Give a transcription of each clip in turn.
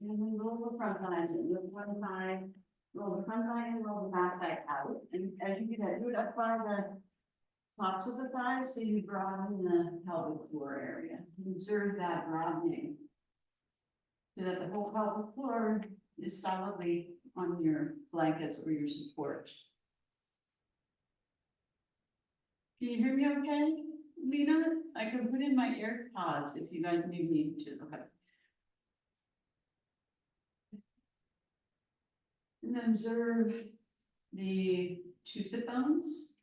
And then roll the front thighs in, lift one thigh, roll the front thigh and roll the back thigh out. And as you do that, do it up by the tops of the thighs, so you broaden the pelvic floor area. Observe that broadening. So that the whole pelvic floor is solidly on your blankets or your support. Can you hear me okay, Lena? I can put in my AirPods if you guys need me to, okay. And then observe the two sit bones,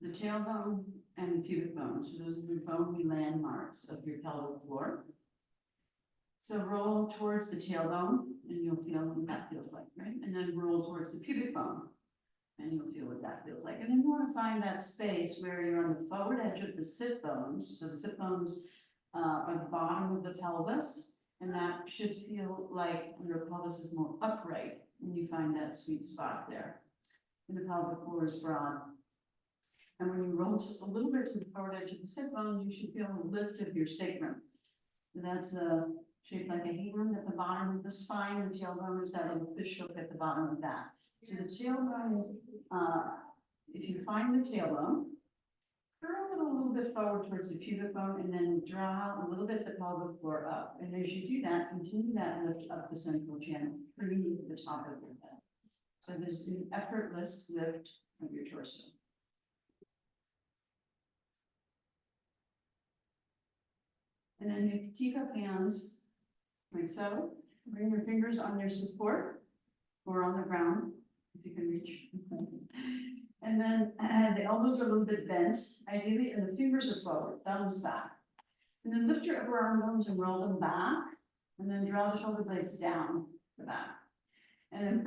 the tailbone, and the pubic bone. So those are the bony landmarks of your pelvic floor. So roll towards the tailbone, and you'll feel what that feels like, right? And then roll towards the pubic bone, and you'll feel what that feels like. And then you want to find that space where you're on the forward edge of the sit bones. So the sit bones are the bottom of the pelvis, and that should feel like your pelvis is more upright when you find that sweet spot there. And the pelvic floor is broad. And when you roll just a little bit to the forward edge of the sit bones, you should feel a lift of your sacrum. So that's shaped like a hand at the bottom of the spine. The tailbone is that little fish hook at the bottom of that. So the tailbone, if you find the tailbone, curl it a little bit forward towards the pubic bone and then draw a little bit the pelvic floor up. And as you do that, continue that lift up the central channel through the top of your head. So there's an effortless lift of your torso. And then you take up hands like so. Bring your fingers on your support or on the ground, if you can reach. And then the elbows are a little bit bent, ideally, and the fingers are forward, thumbs back. And then lift your upper arm bones and roll them back, and then draw the shoulder blades down for that. And then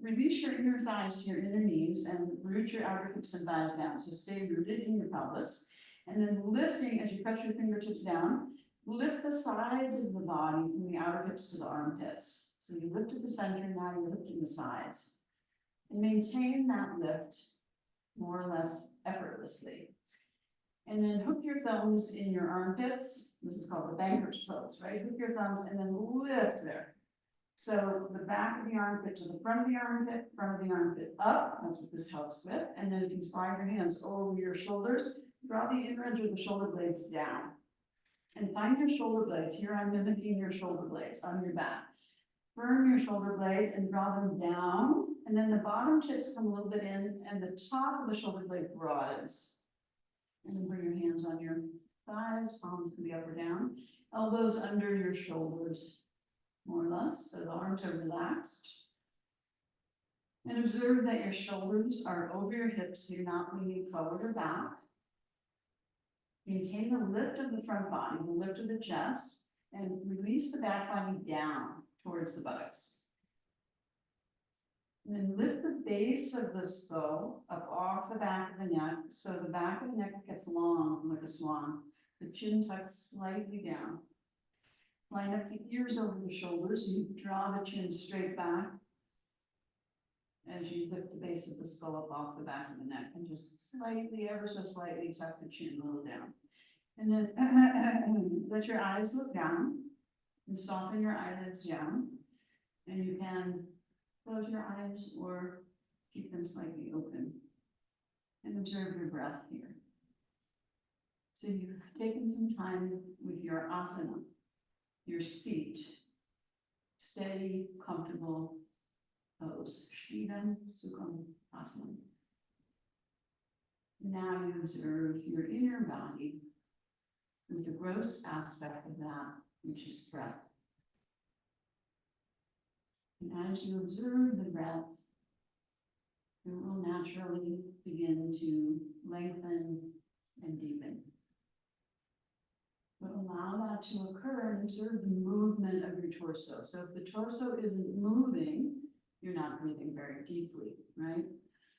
release your inner thighs to your inner knees and root your outer hips and thighs down. So stay rooted in your pelvis. And then lifting, as you press your fingertips down, lift the sides of the body from the outer hips to the armpits. So you lifted the center, now you're lifting the sides. And maintain that lift more or less effortlessly. And then hook your thumbs in your armpits. This is called the banker's pose, right? Hook your thumbs and then lift there. So the back of the armpit to the front of the armpit, front of the armpit up. That's what this helps with. And then if you slide your hands over your shoulders, draw the inner edge of the shoulder blades down. And find your shoulder blades. Here I'm mimicking your shoulder blades on your back. Firm your shoulder blades and draw them down. And then the bottom tips come a little bit in and the top of the shoulder blade broadens. And then bring your hands on your thighs, palms can be up or down. Elbows under your shoulders, more or less, so the arms are relaxed. And observe that your shoulders are over your hips, so you're not leaning forward or back. Maintain the lift of the front body, the lift of the chest, and release the back body down towards the buttocks. And then lift the base of the skull up off the back of the neck, so the back of the neck gets long like a swan. The chin tucks slightly down. Line up the ears over the shoulders, so you draw the chin straight back as you lift the base of the skull up off the back of the neck, and just slightly, ever so slightly, tuck the chin a little down. And then let your eyes look down and soften your eyelids down. And you can close your eyes or keep them slightly open and observe your breath here. So you've taken some time with your asana, your seat, steady, comfortable pose, Shivan Sukham Asana. Now you observe your inner body with the gross aspect of that, which is breath. And as you observe the breath, it will naturally begin to lengthen and deepen. But allow that to occur and observe the movement of your torso. So if the torso isn't moving, you're not breathing very deeply, right?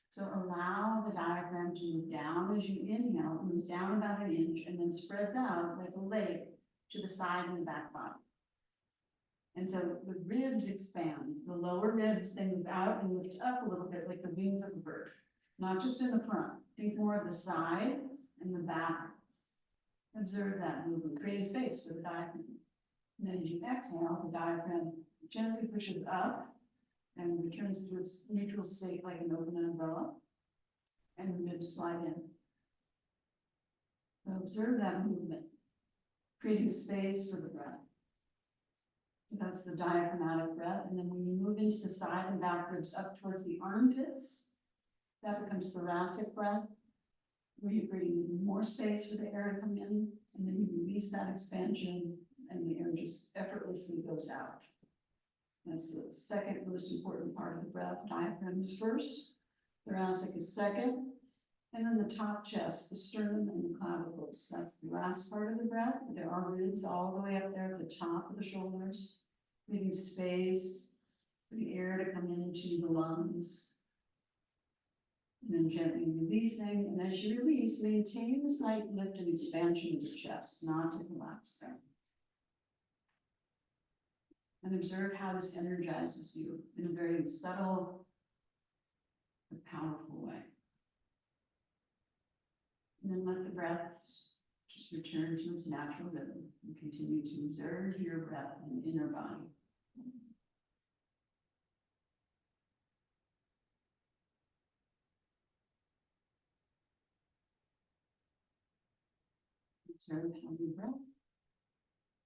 So allow the diaphragm to move down as you inhale, it moves down about an inch and then spreads out like a lake to the side and the back body. And so the ribs expand, the lower ribs, they move out and lift up a little bit like the wings of a bird, not just in the front. Think more of the side and the back. Observe that movement, creating space for the diaphragm. And then as you exhale, the diaphragm gently pushes up and returns to its neutral state like an open umbrella, and the ribs slide in. So observe that movement, creating space for the breath. So that's the diaphragmatic breath. And then when you move into the side and back ribs up towards the armpits, that becomes thoracic breath, where you're creating more space for the air to come in, and then you release that expansion, and the air just effortlessly goes out. That's the second most important part of the breath. Diaphragm is first, thoracic is second, and then the top chest, the sternum and the clavicles. That's the last part of the breath. There are ribs all the way up there at the top of the shoulders, leaving space for the air to come into the lungs. And then gently releasing, and as you release, maintain the slight lift and expansion of the chest, not to collapse there. And observe how this energizes you in a very subtle but powerful way. And then let the breath just return to its natural rhythm and continue to observe your breath and inner body. Observe how your breath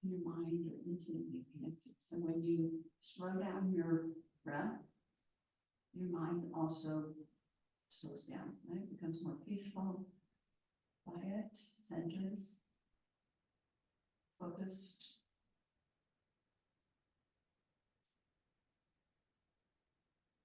and your mind are intimately connected. So when you slow down your breath, your mind also slows down, right? It becomes more peaceful, quiet, centered, focused.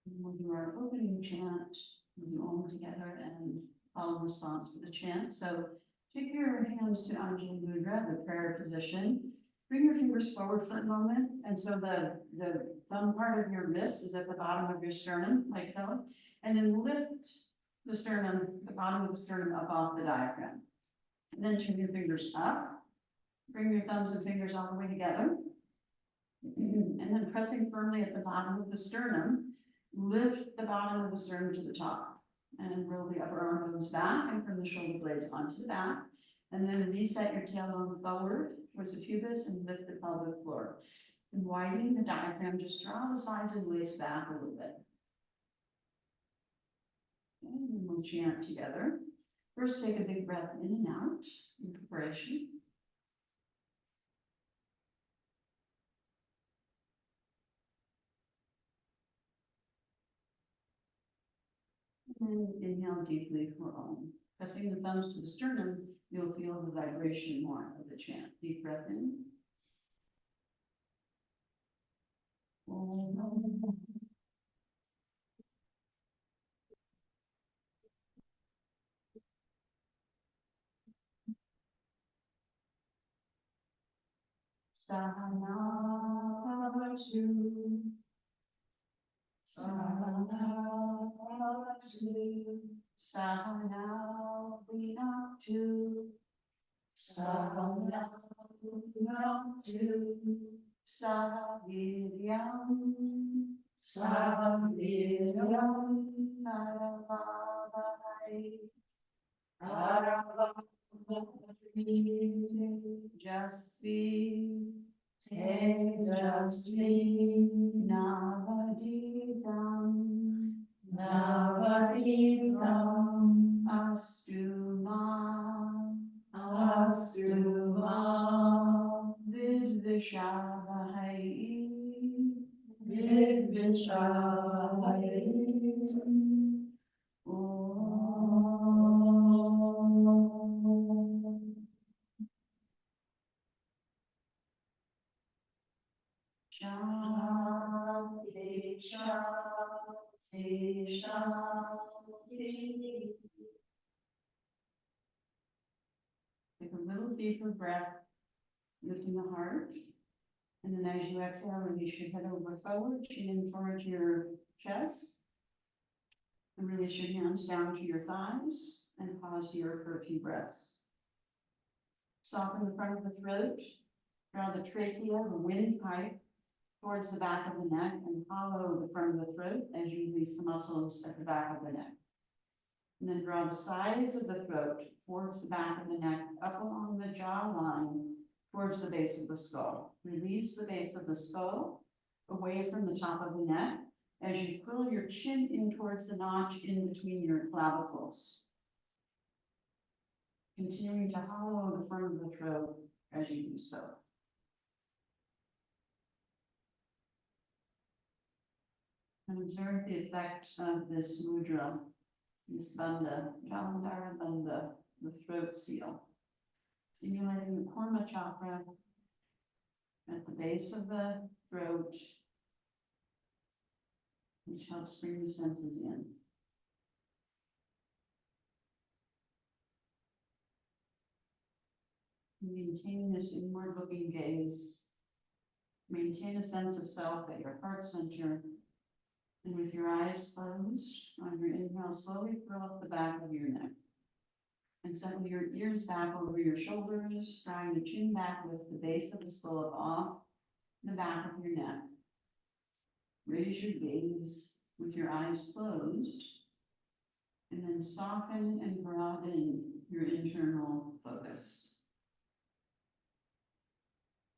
And we'll do our opening chant, we'll do Om together and follow response for the chant. So take your hands to Anjali Mudra, the prayer position. Bring your fingers forward for a moment. And so the thumb part of your wrist is at the bottom of your sternum, like so. And then lift the sternum, the bottom of the sternum up off the diaphragm. And then turn your fingers up. Bring your thumbs and fingers all the way together. And then pressing firmly at the bottom of the sternum, lift the bottom of the sternum to the top. And roll the upper arm bones back and from the shoulder blades onto the back. And then reset your tailbone forward towards the pubis and lift the pelvic floor. And widening the diaphragm, just draw the sides of the waist back a little bit. And then we'll chant together. First, take a big breath in and out in preparation. And then inhale deeply for Om. Pressing the thumbs to the sternum, you'll feel the vibration more of the chant. Deep breath in. Om. Sahana Bhavatu. Sahana Bhavatu. Sahana Bhavatu. Sahana Bhavatu. Sahaviryam. Sahaviryam. Naravavai. Jasvi, Tejasvi, Navadidam, Navadidam, Astuma, Astuma, Vidvishavahai, Vidvishavahai. Shanti, Shanti, Shanti. Take a little deeper breath, lifting the heart. And then as you exhale, release your head over forward, chin in towards your chest. And release your hands down to your thighs and pause here for a few breaths. Soften the front of the throat, draw the trachea, the windpipe, towards the back of the neck and hollow the front of the throat as you release the muscles at the back of the neck. And then draw the sides of the throat towards the back of the neck, up along the jawline, towards the base of the skull. Release the base of the skull away from the top of the neck as you curl your chin in towards the notch in between your clavicles. Continuing to hollow the front of the throat as you do so. And observe the effect of this mudra, this bandha, Jalandhara bandha, the throat seal. Stimulating the Korma chakra at the base of the throat, which helps bring the senses in. Maintain this inward looking gaze. Maintain a sense of self at your heart center. And with your eyes closed, on your inhale, slowly curl up the back of your neck. And settle your ears back over your shoulders, drawing the chin back with the base of the skull up off the back of your neck. Raise your gaze with your eyes closed, and then soften and broaden your internal focus.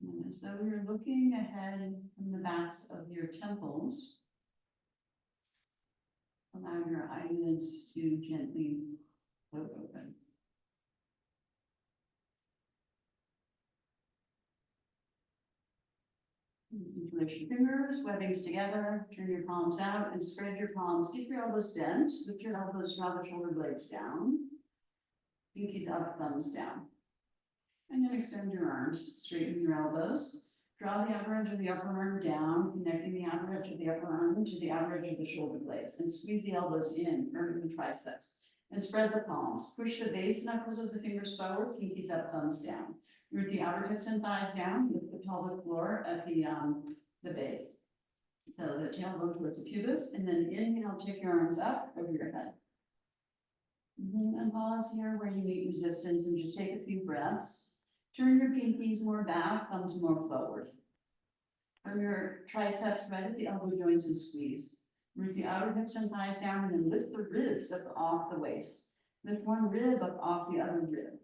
And as though you're looking ahead from the backs of your temples, allow your eyelids to gently float open. Interlace your fingers, webbings together, turn your palms out and spread your palms. Keep your elbows bent, lift your elbows, draw the shoulder blades down. Pinkies up, thumbs down. And then extend your arms, straighten your elbows. Draw the outer edge of the upper arm down, connecting the outer edge of the upper arm to the outer edge of the shoulder blades, and squeeze the elbows in, firming the triceps. And spread the palms. Push the base knuckles of the fingers forward, pinkies up, thumbs down. Root the outer hips and thighs down, lift the pelvic floor at the base. So the tailbone towards the pubis, and then inhale, take your arms up over your head. And pause here where you meet resistance and just take a few breaths. Turn your pinkies more back, thumbs more forward. From your triceps right at the elbow joints and squeeze. Root the outer hips and thighs down and then lift the ribs up off the waist. Lift one rib up off the other rib.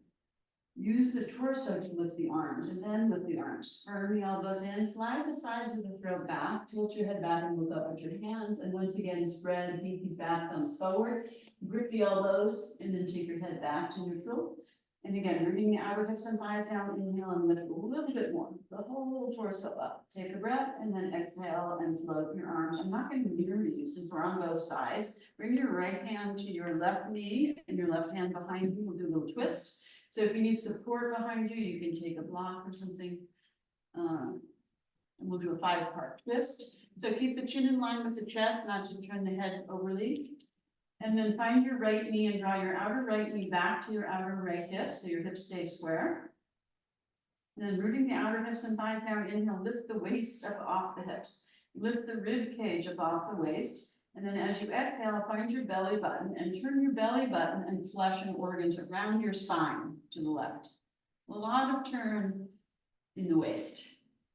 Use the torso to lift the arms and then lift the arms. Firm the elbows in, slide the sides of the throat back, tilt your head back and look up at your hands. And once again, spread pinkies back, thumbs forward. Grip the elbows and then take your head back to neutral. And again, rooting the outer hips and thighs down, inhale and lift a little bit more, the whole torso up. Take a breath and then exhale and float your arms. I'm not going to mirror you since we're on both sides. Bring your right hand to your left knee and your left hand behind you. We'll do a little twist. So if you need support behind you, you can take a block or something. And we'll do a 5-part twist. So keep the chin in line with the chest, not to turn the head overly. And then find your right knee and draw your outer right knee back to your outer right hip, so your hips stay square. And then rooting the outer hips and thighs down, inhale, lift the waist up off the hips. Lift the rib cage up off the waist. And then as you exhale, find your belly button and turn your belly button and flesh and organs around your spine to the left. A lot of turn in the waist,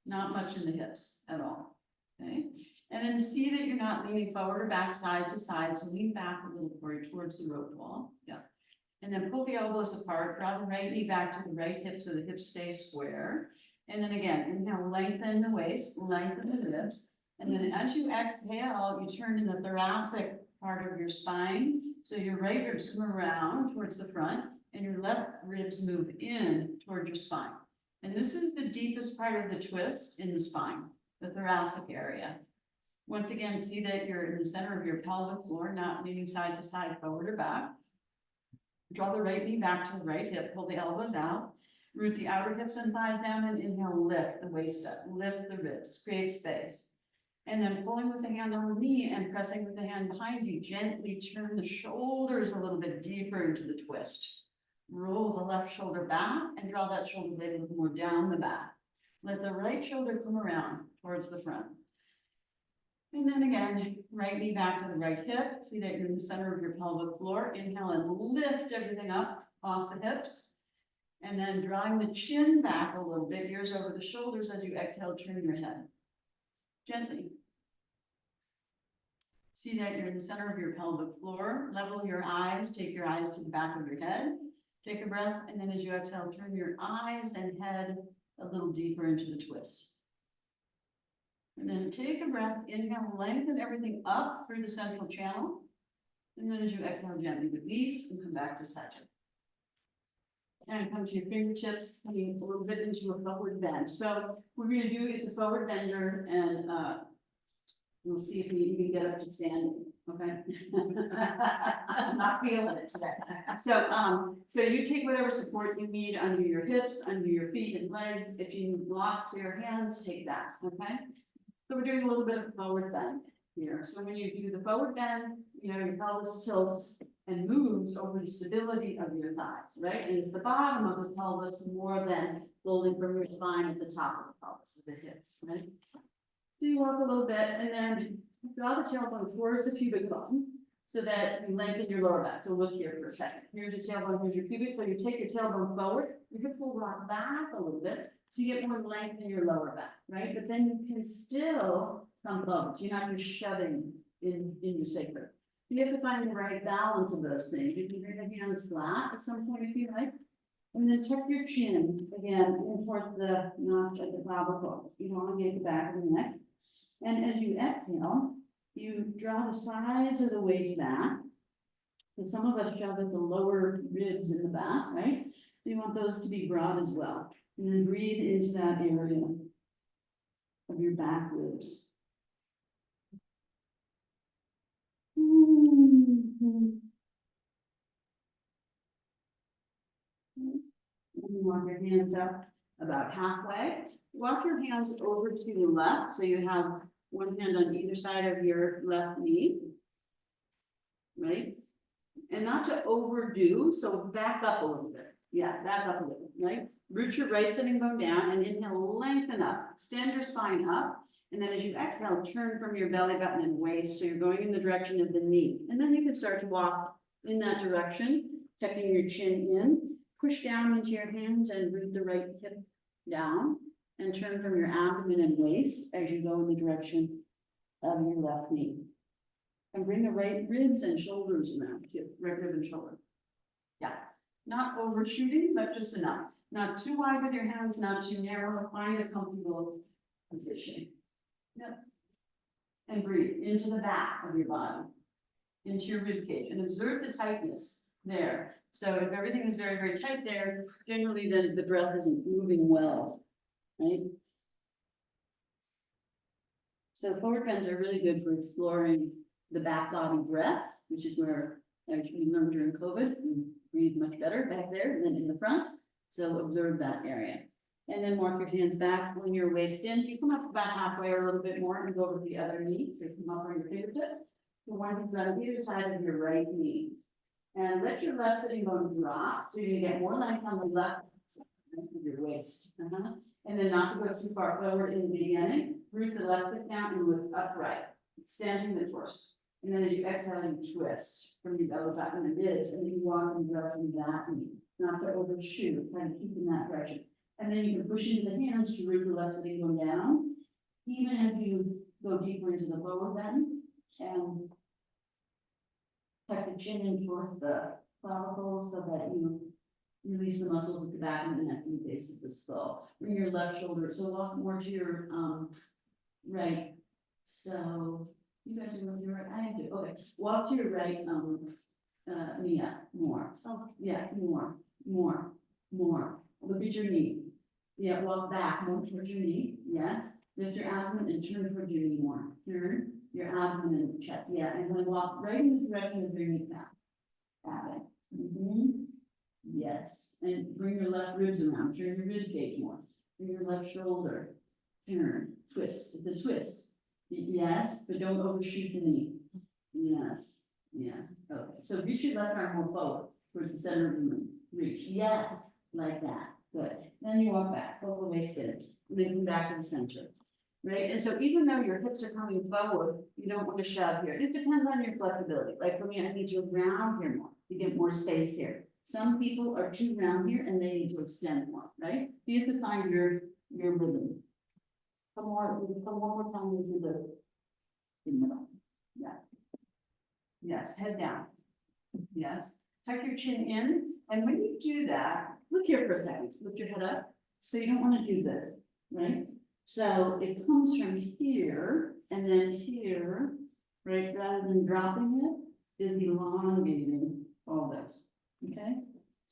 not much in the hips at all, okay? And then see that you're not leaning forward or back, side to side, so lean back a little towards the rope wall, yeah. And then pull the elbows apart, draw the right knee back to the right hip so the hips stay square. And then again, inhale, lengthen the waist, lengthen the ribs. And then as you exhale, you turn in the thoracic part of your spine. So your right ribs come around towards the front and your left ribs move in toward your spine. And this is the deepest part of the twist in the spine, the thoracic area. Once again, see that you're in the center of your pelvic floor, not leaning side to side, forward or back. Draw the right knee back to the right hip, pull the elbows out. Root the outer hips and thighs down and inhale, lift the waist up, lift the ribs, create space. And then pulling with the hand on the knee and pressing with the hand behind you, gently turn the shoulders a little bit deeper into the twist. Roll the left shoulder back and draw that shoulder blade a little more down the back. Let the right shoulder come around towards the front. And then again, right knee back to the right hip. See that you're in the center of your pelvic floor. Inhale and lift everything up off the hips. And then drawing the chin back a little bit, ears over the shoulders as you exhale, turn your head. Gently. See that you're in the center of your pelvic floor. Level your eyes, take your eyes to the back of your head. Take a breath, and then as you exhale, turn your eyes and head a little deeper into the twist. And then take a breath, inhale, lengthen everything up through the central channel. And then as you exhale, gently release and come back to Sajda. And come to your fingertips, coming a little bit into a forward bend. So we're gonna do, it's a forward bender, and we'll see if we can get up to standing, okay? I'm not feeling it today. So you take whatever support you need under your hips, under your feet and legs. If you block to your hands, take that, okay? So we're doing a little bit of forward bend here. So when you do the forward bend, you know, your pelvis tilts and moves over the stability of your thighs, right? And it's the bottom of the pelvis more than folding from your spine at the top of the pelvis, of the hips, right? So you walk a little bit and then draw the tailbone towards the pubic bone so that you lengthen your lower back. So look here for a second. Here's your tailbone, here's your pubic. So you take your tailbone forward, your hip will rock back a little bit so you get more length in your lower back, right? But then you can still come forward. So you're not just shoving in your sacrum. You have to find the right balance of those things. You can bring the hands flat at some point if you like. And then tuck your chin again in towards the notch at the clavicle. You don't want to get the back of the neck. And as you exhale, you draw the sides of the waist back. And some of us shove at the lower ribs in the back, right? So you want those to be broad as well. And then breathe into that area of your back ribs. And you walk your hands up about halfway. Walk your hands over to the left, so you have one hand on either side of your left knee. Right? And not to overdo, so back up a little bit. Yeah, back up a little, right? Root your right sitting bone down and inhale, lengthen up. Extend your spine up. And then as you exhale, turn from your belly button and waist, so you're going in the direction of the knee. And then you can start to walk in that direction, tucking your chin in. Push down into your hands and root the right hip down and turn from your abdomen and waist as you go in the direction of your left knee. And bring the right ribs and shoulders around you, right rib and shoulder. Yeah, not overshooting, but just enough. Not too wide with your hands, not too narrow. Find a comfortable position. Yep. And breathe into the back of your body, into your rib cage, and observe the tightness there. So if everything is very, very tight there, generally then the breath isn't moving well, right? So forward bends are really good for exploring the back body breath, which is where we learned during COVID, we breathe much better back there than in the front. So observe that area. And then walk your hands back when you're waist in. You come up about halfway or a little bit more and go over to the other knee. So you come up on your fingertips. So one hand on either side of your right knee. And let your left sitting bone drop, so you get more length on the left side of your waist. And then not to go too far forward in the beginning, root the left foot down and look upright, extending the torso. And then as you exhale, you twist from your belly button and ribs, and then you walk in the direction of that knee, not to overshoot, kind of keep in that direction. And then you can push into the hands to root the left sitting bone down, even as you go deeper into the lower bend, and tuck the chin in towards the clavicle so that you release the muscles at the back of the neck and the base of the skull. Bring your left shoulder, so walk more to your right. So you guys are going to your right. I do. Okay, walk to your right. Knee up more. Oh yeah, more. Look at your knee. Yeah, walk back more towards your knee. Yes. Lift your abdomen and turn towards your knee more. Turn your abdomen and chest. Yeah, and then walk right in the direction of your knee back. Got it. Yes. And bring your left ribs around. Turn your rib cage more. Bring your left shoulder. Turn. Twist. It's a twist. Yes, but don't overshoot the knee. Yes. Yeah. Okay. So reach your left arm more forward towards the center of the room. Reach. Yes. Like that. Good. Then you walk back. Pull the waist in. And then come back to the center. Right? And so even though your hips are coming forward, you don't want to shove here. It depends on your flexibility. Like for me, I need to round here more to get more space here. Some people are too round here and they need to extend more, right? You have to find your rhythm. Come one more time into the middle. Yeah. Yes, head down. Yes. Tuck your chin in. And when you do that, look here for a second. Lift your head up. So you don't wanna do this, right? So it comes from here and then here, right, rather than dropping it, is elongating all this, okay?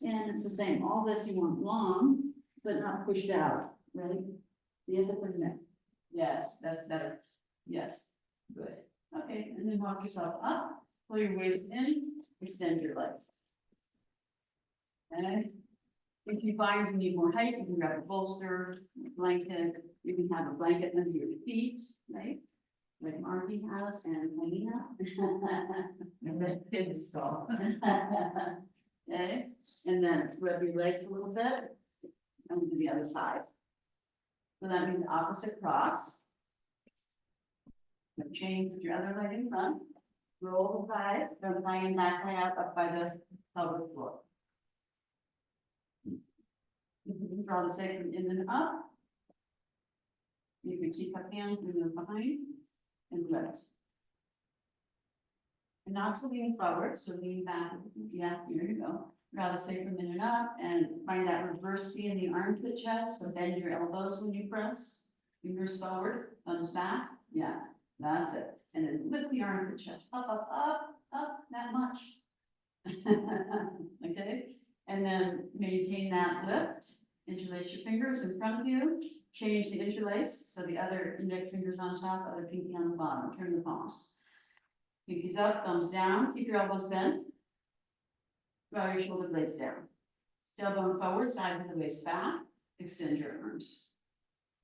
And it's the same, all this you want long, but not pushed out, right? You have to put it in. Yes, that's better. Yes, good. Okay, and then walk yourself up, pull your waist in, extend your legs. Okay? If you find you need more height, you can grab a bolster, blanket, you can have a blanket under your feet, right? Like Marky has and Melina. And then pin the skull. Okay, and then rub your legs a little bit, and to the other side. So that means opposite cross. Now change with your other leg in front, roll the thighs, go high and back, high out, up by the pelvic floor. You can draw the sacrum in and up. You can keep up hand, move behind, and lift. And not to lean forward, so lean back, yeah, here you go. Draw the sacrum in and up, and find that reverse C in the armpit chest, so bend your elbows when you press. Fingers forward, thumbs back, yeah, that's it. And then lift the armpit chest, up, up, up, up, that much. Okay, and then maintain that lift, interlace your fingers in front of you, change the interlace, so the other index fingers on top, other pinky on the bottom, turn the palms. Pinkies up, thumbs down, keep your elbows bent. Draw your shoulder blades down. Tailbone forward, sides of the waist back, extend your arms.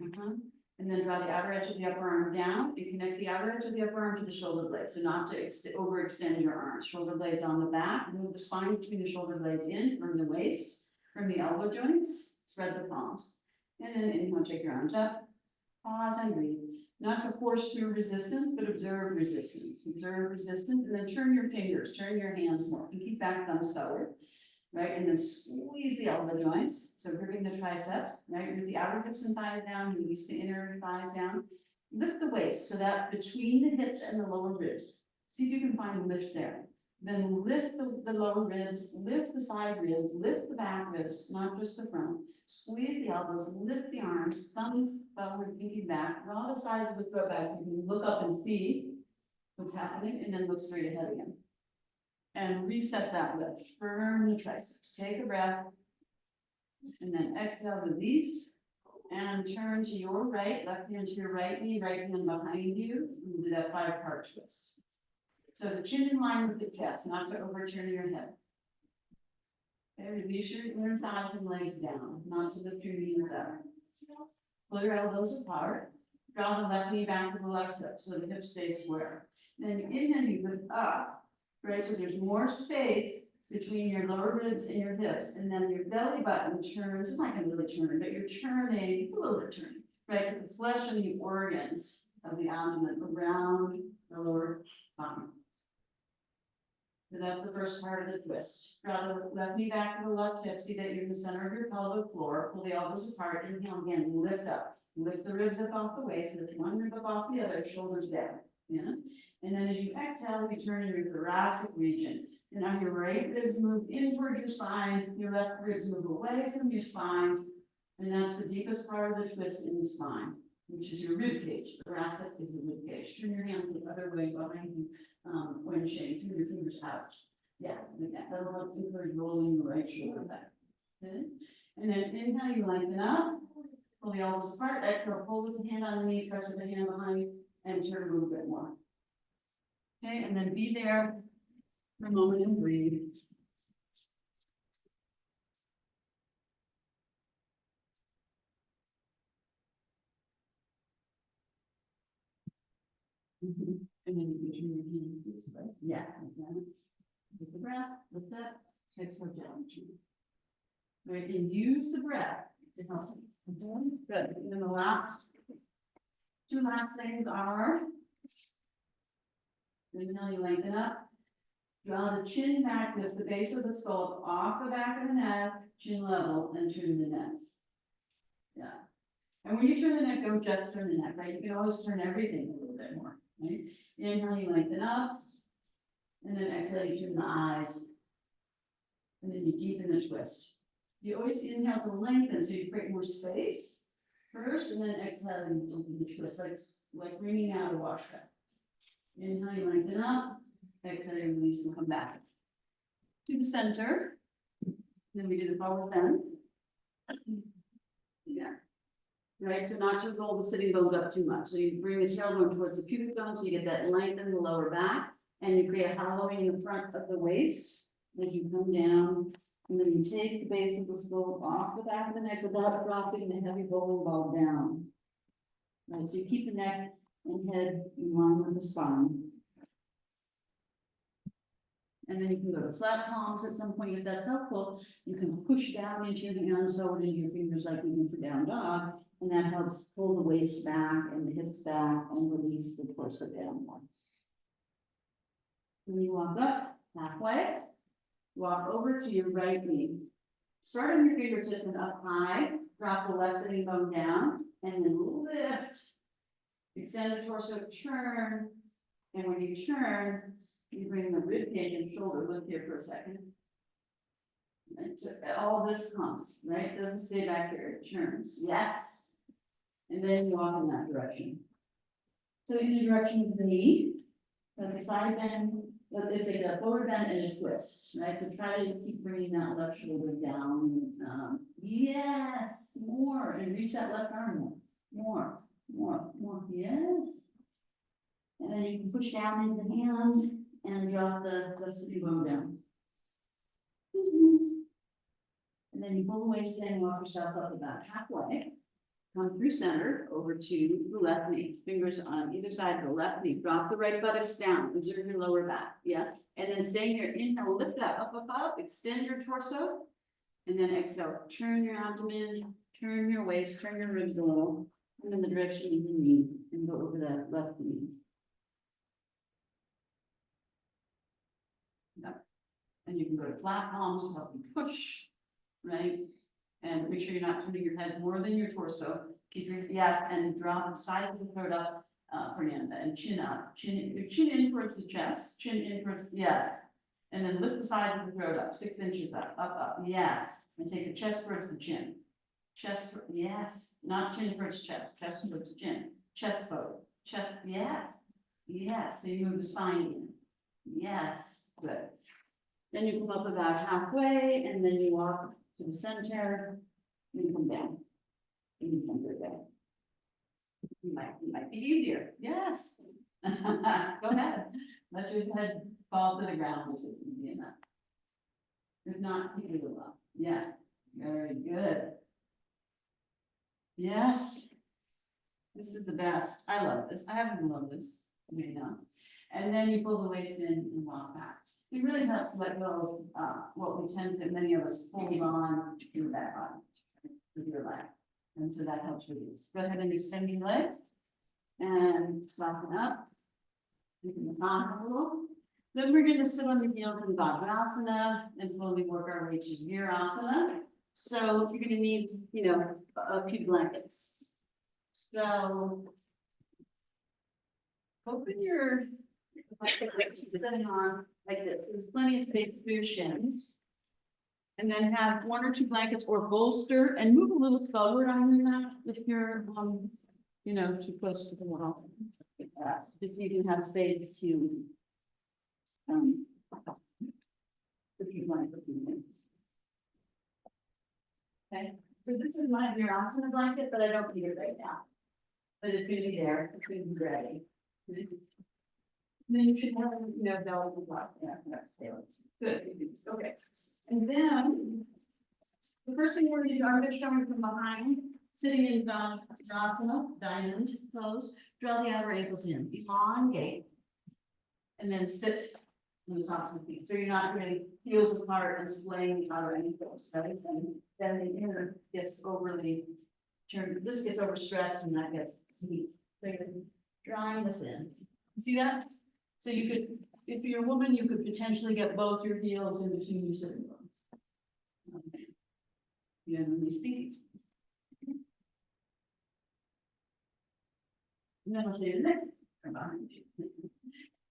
And then draw the outer edge of the upper arm down, and connect the outer edge of the upper arm to the shoulder blade, so not to overextend your arms. Shoulder blades on the back, move the spine between the shoulder blades in from the waist, from the elbow joints, spread the palms. And then inhale, take your arms up, pause and breathe. Not to force through resistance, but observe resistance. Observe resistance, and then turn your fingers, turn your hands more. Pinkies back, thumbs forward, right? And then squeeze the elbow joints, so gripping the triceps, right? With the outer hips and thighs down, release the inner thighs down. Lift the waist, so that's between the hips and the lower ribs. See if you can find lift there. Then lift the lower ribs, lift the side ribs, lift the back ribs, not just the front. Squeeze the elbows, lift the arms, thumbs forward, pinkies back, draw the sides of the throat back so you can look up and see what's happening, and then look straight ahead again. And reset that lift, firm the triceps, take a breath. And then exhale, release, and turn to your right, left hand to your right knee, right hand behind you, and do that 5-part twist. So the chin in line with the chest, not to overturn your head. Okay, release your inner thighs and legs down, not to lift your knees up. Pull your elbows apart. Draw the left knee back to the left hip, so the hips stay square. Then inhale, you lift up, right? So there's more space between your lower ribs and your hips, and then your belly button turns. It's not going to really turn, but you're turning. It's a little bit turning, right? With the flesh and the organs of the abdomen around the lower body. So that's the first part of the twist. Draw the left knee back to the left hip. See that you're in the center of your pelvic floor. Pull the elbows apart. Inhale again. Lift up. Lift the ribs up off the waist. Lift one rib up off the other. Shoulders down. Yeah. And then as you exhale, you turn in your thoracic region. And now your right ribs move in towards your spine. Your left ribs move away from your spine. And that's the deepest part of the twist in the spine, which is your rib cage. Thoracic is the rib cage. Turn your hand the other way behind you. When shake, turn your fingers out. Yeah, like that. That'll help encourage rolling your right shoulder back. Okay. And then inhale, you lengthen up. Pull the elbows apart. Exhale, pull with the hand on the knee, press with the hand behind, and turn a little bit more. Okay, and then be there for a moment and breathe. And then you can turn your hand this way. Yeah. Take the breath, lift up, exhale down. Right, and use the breath to help you. Okay, good. And then the two last things are, inhale, you lengthen up. Draw the chin back, lift the base of the skull off the back of the neck, chin level, and turn the neck. Yeah. And when you turn the neck, don't just turn the neck, right? You can always turn everything a little bit more, right? Inhale, you lengthen up. And then exhale, you turn the eyes. And then you deepen the twist. You always inhale to lengthen, so you create more space first, and then exhale and twist, like wringing out a wash cup. Inhale, you lengthen up, exhale, you release and come back to the center. Then we do the forward bend. Yeah. Right, so not to roll the sitting bones up too much. So you bring the tailbone towards the pubic bone, so you get that length in the lower back, and you create a hollowing in the front of the waist as you come down. And then you take the base of the skull off the back of the neck without dropping the heavy bowling ball down. Right, so you keep the neck and head in line with the spine. And then you can go to flat palms at some point if that's helpful. You can push down into your hands, forward into your fingers like we do for down dog. And that helps pull the waist back and the hips back and release the torso down more. When you walk up halfway, walk over to your right knee. Start on your fingertips and up high, drop the left sitting bone down, and then lift. Extend the torso, turn, and when you turn, you bring the rib cage and shoulder lift here for a second. And so all this comes, right? It doesn't stay back here, it turns. Yes. And then you walk in that direction. So in the direction of the knee, that's a side bend, it's like a forward bend and a twist, right? So try to keep bringing that left shoulder down. Yes, more, and reach that left arm more, yes. And then you can push down into the hands and drop the sitting bone down. And then you pull the waist in and walk yourself up about halfway. Come through center over to the left knee, fingers on either side of the left knee. Drop the right buttocks down, observe your lower back, yeah? And then stay here, inhale, lift that up, extend your torso. And then exhale, turn your abdomen, turn your waist, turn your ribs a little. And in the direction of the knee, and go over that left knee. Yep. And you can go to flat palms to help you push, right? And make sure you're not turning your head more than your torso. Keep your, yes, and drop the side of the throat up, Fernanda, and chin up. Chin in towards the chest, chin in towards, yes. And then lift the sides of the throat up, 6 inches up, yes. And take the chest towards the chin. Chest, yes, not chin towards chest towards chin. Chest forward, chest, yes. Yes, so you move the spine in. Yes, good. Then you come up about halfway, and then you walk to the center, and you come down. In the center there. It might be easier, yes. Go ahead, let your head fall to the ground, which is easy enough. If not, keep it up, yeah, very good. Yes. This is the best, I love this, I happen to love this, you know. And then you pull the waist in and walk back. It really helps let go of what we tend to, many of us, hold on to your back body with your leg. And so that helps release. Go ahead and extend your legs and soften up. You can massage a little. Then we're going to sit on your heels in Vajrasana and slowly work our way to Virasana. So you're going to need, you know, a few blankets. So open your sitting on like this. There's plenty of space for your shins. And then have 1 or 2 blankets or bolster and move a little forward on your mat if you're, you know, too close to the wall. Just so you can have space to, put your blankets in things. Okay, so this is my Virasana blanket, but I don't need it right now. But it's gonna be there, it's gonna be ready. Then you should have, you know, belly to block, yeah, good, okay. And then, the first thing we're gonna do, I'm gonna show you from behind, sitting in Vajrasana, diamond pose, draw the outer ankles in, elongate. And then sit on the tops of the feet, so you're not really heels apart and splaying the outer ankles, right? And then the inner gets overly turned, this gets overstretched and that gets deep. So you're drawing this in, see that? So you could, if you're a woman, you could potentially get both your heels in between your sitting bones. Okay. Generally speaking. And then I'll show you the next.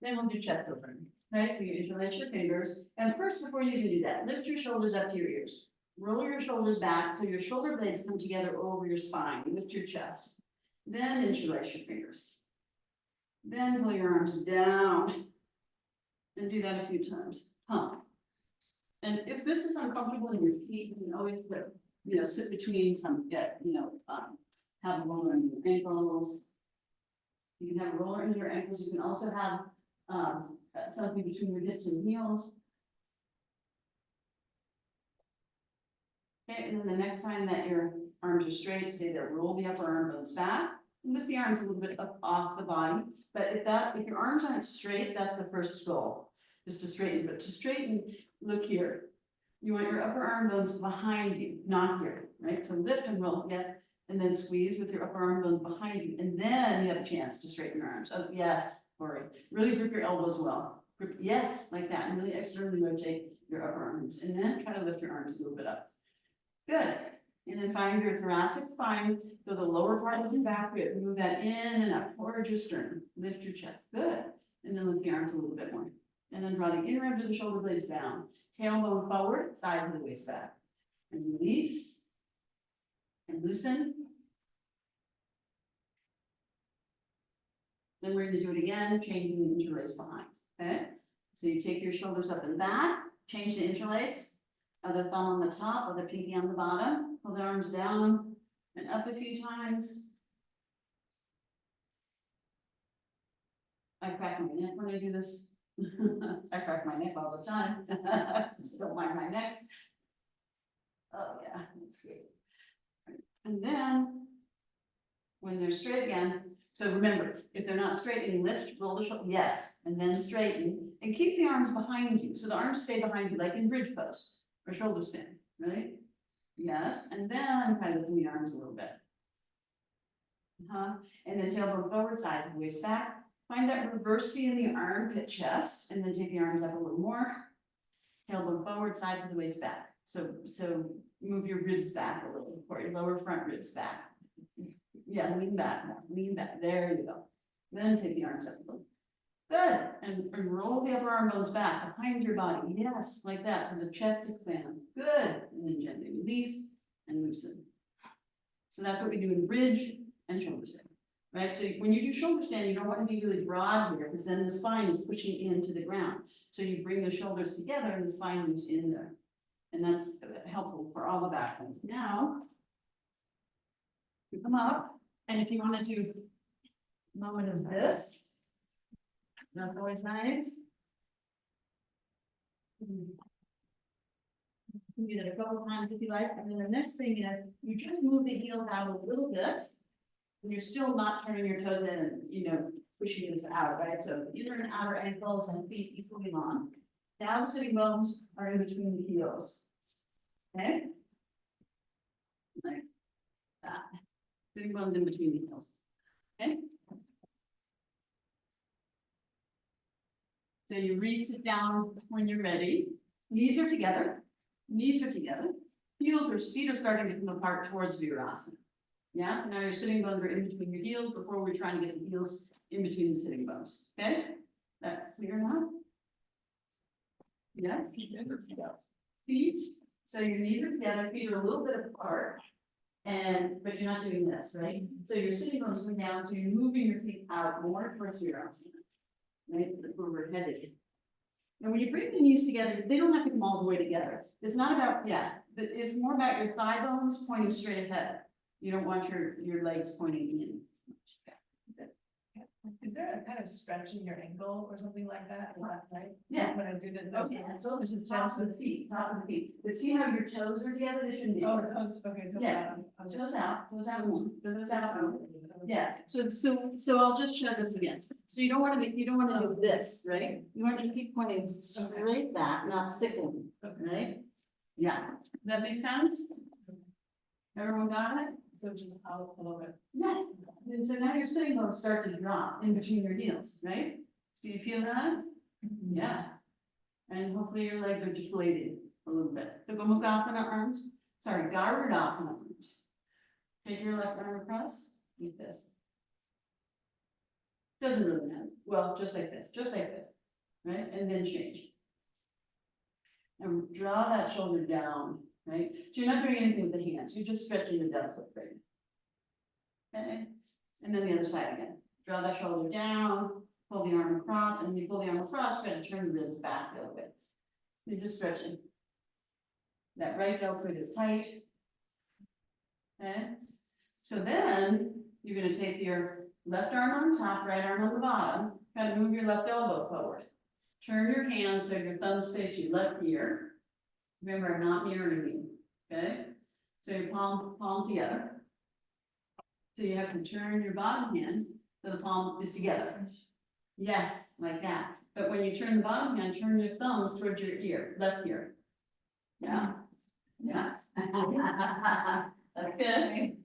Then we'll do chest opening, right? So you interlace your fingers. And first, before you do that, lift your shoulders up to your ears. roll your shoulders back, so your shoulder blades come together over your spine, lift your chest. Then interlace your fingers. Then pull your arms down. And do that a few times, pump. And if this is uncomfortable in your feet, you can always put, sit between some, have a roller in your ankles. You can have a roller in your ankles, you can also have, something between your hips and heels. Okay, and then the next time that your arms are straight, stay there, roll the upper arm bones back, and lift the arms a little bit up off the body. But if your arms aren't straight, that's the first goal, just to straighten. But to straighten, look here. You want your upper arm bones behind you, not here, right? So lift and roll, yeah, and then squeeze with your upper arm bones behind you, and then you have a chance to straighten your arms. Oh, yes, Lori, really grip your elbows well. Grip, yes, like that, and really externally rotate your upper arms, and then try to lift your arms a little bit up. Good. And then find your thoracic spine, so the lower part of the back rib, move that in and up towards your sternum, lift your chest, good. And then lift the arms a little bit more. And then draw the inner edge of the shoulder blades down, tailbone forward, sides of the waist back. And release, and loosen. Then we're gonna do it again, changing the interlace behind, okay? So you take your shoulders up and back, change the interlace, other thumb on the top, other pinky on the bottom, pull the arms down and up a few times. I crack my neck when I do this. I crack my neck all the time. Don't mind my neck. Oh yeah, that's great. And then, when they're straight again, so remember, if they're not straight, you lift, roll the shoulder, yes, and then straighten, and keep the arms behind you, so the arms stay behind you, like in bridge pose, or shoulder stand, right? Yes, and then kind of lift the arms a little bit. And then tailbone forward, sides of the waist back. Find that reverse C in the armpit chest, and then take the arms up a little more. Tailbone forward, sides of the waist back. So move your ribs back a little, or your lower front ribs back. Yeah, lean back more, lean back, there you go. Then take the arms up a little. Good, and roll the upper arm bones back behind your body, yes, like that, so the chest expands, good. And then gently release and loosen. So that's what we do in bridge and shoulder stand, right? So when you do shoulder stand, you don't want to be really broad here, because then the spine is pushing into the ground. So you bring the shoulders together and the spine moves in there. And that's helpful for all the back ones. Now, you come up, and if you want to do a moment of this, that's always nice. You can do that a couple times if you like, and then the next thing is you just move the heels out a little bit, and you're still not turning your toes in and pushing this out, right? So inner and outer ankles and feet equally long. Now the sitting bones are in between the heels. Okay? Like that. Sitting bones in between the heels. Okay? So you re-sit down when you're ready. Knees are together. Knees are together. Feet are starting to come apart towards Virasana. Yeah, so now your sitting bones are in between your heels before we're trying to get the heels in between the sitting bones. Okay? That clear now? Yes? Feet. So your knees are together, feet are a little bit apart. But you're not doing this, right? So your sitting bones come down, so you're moving your feet out more towards Virasana. Right? That's where we're headed. And when you bring the knees together, they don't have to come all the way together. It's not about, it's more about your thigh bones pointing straight ahead. You don't want your legs pointing in. Is there a kind of stretch in your ankle or something like that? Right? Yeah. When I do this. This is tops of the feet, But see how your toes are together? They shouldn't be. Oh, the toes, okay. Yeah. Toes out more. Toes out more. Yeah, so I'll just show this again. So you don't want to do this, right? You want your feet pointing straight back, not sickling, right? Yeah, does that make sense? Everyone got it? So just out a little bit. Yes, and so now your sitting bones start to drop in between your heels, right? Do you feel that? Yeah. And hopefully your legs are deflated a little bit. So Gomukhasana arms, Garudasana arms. Take your left arm across, like this. Doesn't really matter. Well, just like this, right? And then change. And draw that shoulder down, right? So you're not doing anything with the hands, you're just stretching the deltoid right? Okay, and then the other side again, draw that shoulder down, pull the arm across, and when you pull the arm across, you're gonna turn the ribs back a little bit. You're just stretching. That right deltoid is tight. Okay, so then you're gonna take your left arm on top, right arm on the bottom, kind of move your left elbow forward. Turn your hands so your thumb stays your left ear. Remember, I'm not mirroring you, okay? So your palm together. So you have to turn your bottom hand so the palm is together. Yes, like that. But when you turn the bottom hand, turn your thumbs towards your ear, left ear. Yeah, yeah. That's good.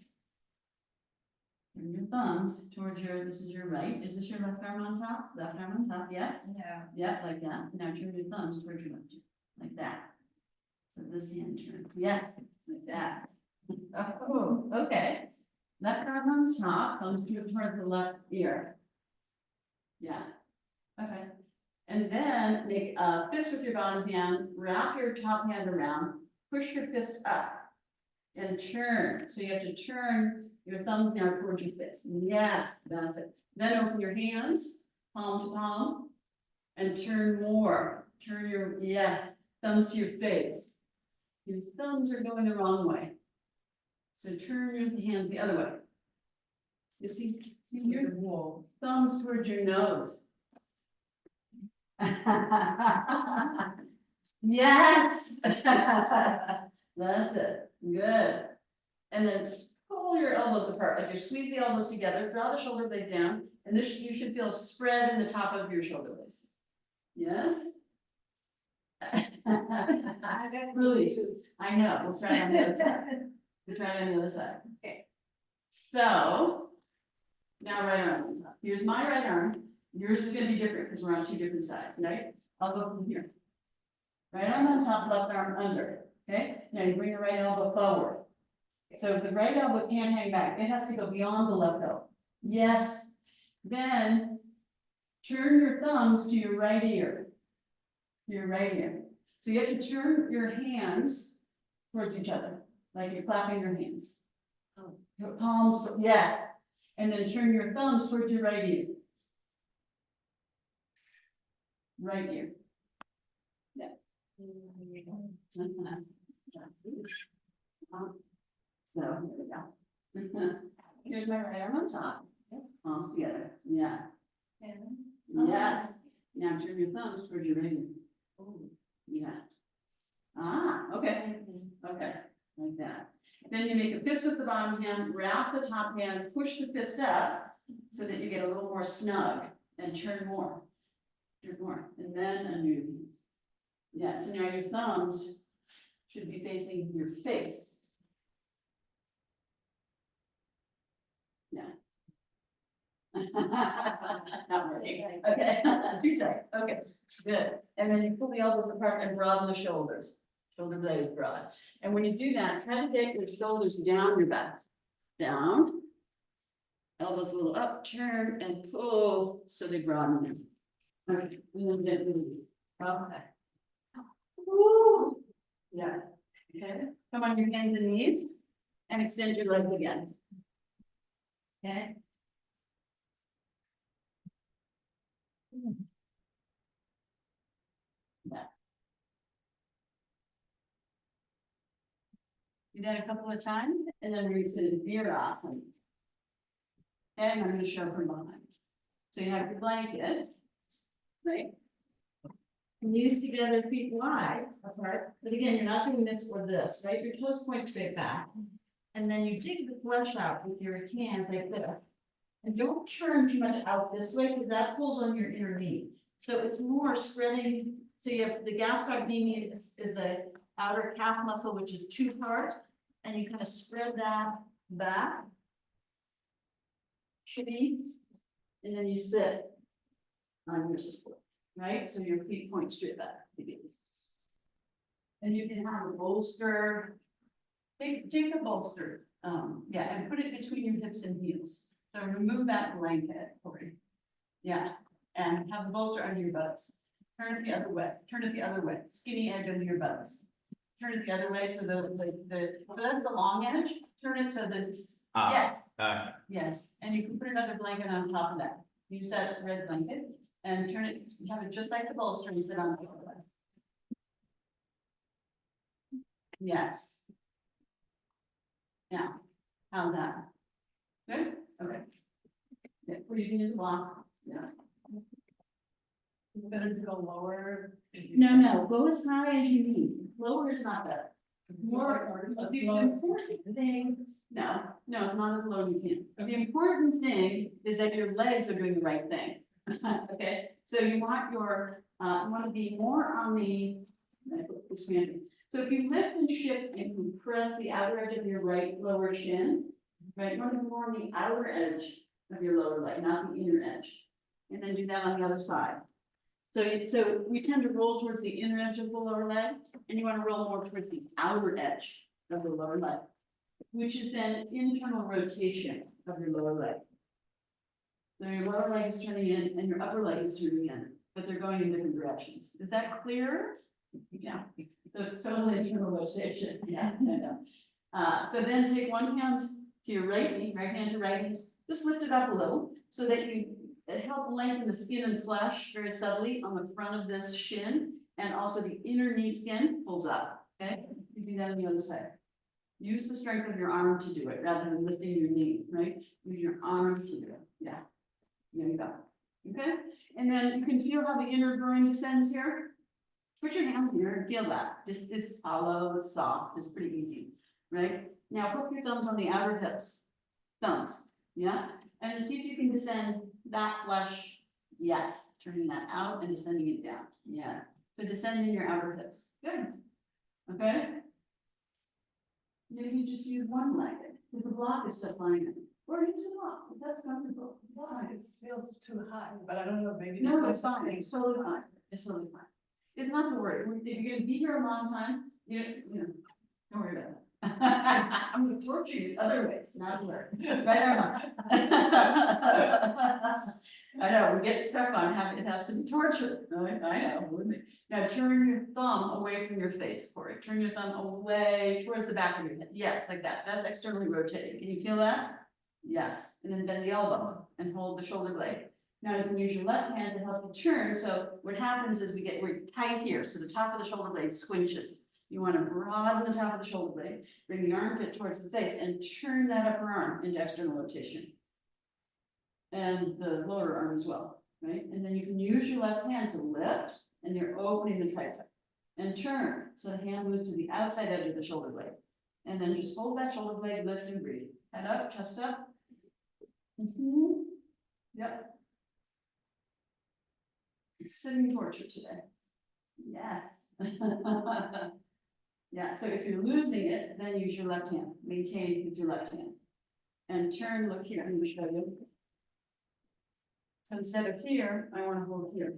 Turn your thumbs towards your, this is your right. Is this your left arm on top? Left arm on top, yeah? Yeah. Yeah, like that. Now turn your thumbs towards your left ear, like that. So this hand turns, yes, like that. Oh, okay. Left arm on top, thumbs towards the left ear. Yeah, okay. And then make a fist with your bottom hand, wrap your top hand around, push your fist up and turn. So you have to turn your thumbs now towards your fist. Yes, that's it. Then open your hands, palm to palm, and turn more. Turn your, yes, thumbs to your face. Your thumbs are going the wrong way. So turn your hands the other way. You see your thumbs towards your nose. Yes. That's it. Good. And then pull your elbows apart, like you squeeze the elbows together, draw the shoulder blades down, and this you should feel spread in the top of your shoulder blades. Yes? Release. I know. We'll try it on the other side. We'll try it on the other side. Okay. So now right arm on top. Here's my right arm. Yours is gonna be different because we're on two different sides, right? I'll go from here. Right arm on top, left arm under. Okay? Now you bring your right elbow forward. So the right elbow can't hang back. It has to go beyond the left elbow. Yes. Then turn your thumbs to your right ear. Your right ear. So you have to turn your hands towards each other, like you're clapping your hands. Your palms, yes. And then turn your thumbs towards your right ear. Right ear. Yeah. So, here we go. Here's my right arm on top, palms together, yeah, yes. Now turn your thumbs towards your right ear. Yeah. Ah, okay, okay, like that. Then you make a fist with the bottom hand, wrap the top hand, push the fist up so that you get a little more snug and turn more. Turn more, and then a new. Yeah, so now your thumbs should be facing your face. Yeah. Not working, okay, too tight, okay, good. And then you pull the elbows apart and broaden the shoulders, shoulder blades broad. And when you do that, try to get your shoulders down your back, down. Elbows a little up, turn and pull, so they broaden. Okay, and then get moving. Okay. Woo. Yeah, okay, come on your hands and knees and extend your legs again. Okay. Yeah. Do that a couple of times and then we're gonna sit Virasana. Okay, and I'm gonna show from behind. So you have your blanket, right? Knees together, feet wide apart, but again, you're not doing this or this, right? Your toes point straight back. And then you dig the flesh out with your hands like this. And don't turn too much out this way because that pulls on your inner knee. So it's more spreading. So you have the gastrocnemius is a outer calf muscle, which is two parts, and you kind of spread that back. Chippy, and then you sit on your support, right? So your feet point straight back. And you can have a bolster. Take a bolster, yeah, and put it between your hips and heels. So remove that blanket for you. Yeah, and have the bolster under your buttocks. Turn it the other way, skinny edge under your buttocks. turn it the other way, so so that's the long edge, turn it so that it's, Ah. yes, Uh, yes, and you can put another blanket on top of that. Use that red blanket and turn it, have it just like the bolster and sit on top of it. Yes. Now, how's that? Good, okay. Yeah, or you can use a block, yeah. It's better to go lower. No, go as high as you need, lower is not better. More, the important thing, no, it's not as low as you can. The important thing is that your legs are doing the right thing. Okay, so you want you want to be more on the, expanding. So if you lift and shift and you press the outer edge of your right lower shin, right, you want to be more on the outer edge of your lower leg, not the inner edge. And then do that on the other side. So we tend to roll towards the inner edge of the lower leg, and you want to roll more towards the outer edge of the lower leg, which is then internal rotation of your lower leg. So your lower leg is turning in and your upper leg is turning in, but they're going in different directions. Is that clear? Yeah, so it's totally internal rotation. Yeah, so then take one hand to your right knee, right hand to right knee, just lift it up a little so that it helps lengthen the skin and flesh very subtly on the front of this shin, and also the inner knee skin pulls up, okay? You do that on the other side. Use the strength of your arm to do it, rather than lifting your knee, right? Use your arm to do it, yeah. There you go, okay? And then you can feel how the inner groin descends here. Put your hand here and feel that, just, it's hollow, it's soft, it's pretty easy, right? Now put your thumbs on the outer hips, thumbs, yeah? And see if you can descend that flesh, yes, turning that out and descending it down, yeah. So descending your outer hips, good, okay? Maybe just use one leg, because the block is so fine, or use a block, if that's comfortable. Why, it feels too high, but I don't know, maybe. No, it's fine, it's totally fine, it's totally fine. It's not to worry, if you're gonna be here a long time, you know, don't worry about it. I'm gonna torture you other ways, not to worry, right or not? I know, we get stuck on having, it has to be torture, right? I know, believe me. Now turn your thumb away from your face for it, turn your thumb away towards the back of your head, yes, like that, that's externally rotating, can you feel that? Yes, and then bend the elbow and hold the shoulder blade. Now you can use your left hand to help you turn, so what happens is we're tight here, so the top of the shoulder blade squinches. You want to broaden the top of the shoulder blade, bring the armpit towards the face, and turn that upper arm into external rotation. And the lower arm as well, right? And then you can use your left hand to lift, and you're opening the tricep. And turn, so the hand moves to the outside edge of the shoulder blade. And then just hold that shoulder blade, lift and breathe. Head up, chest up. Yep. It's sitting torture today. Yes. Yeah, so if you're losing it, then use your left hand, maintain with your left hand. And turn, look here, I'm gonna show you. So instead of here, I wanna hold here.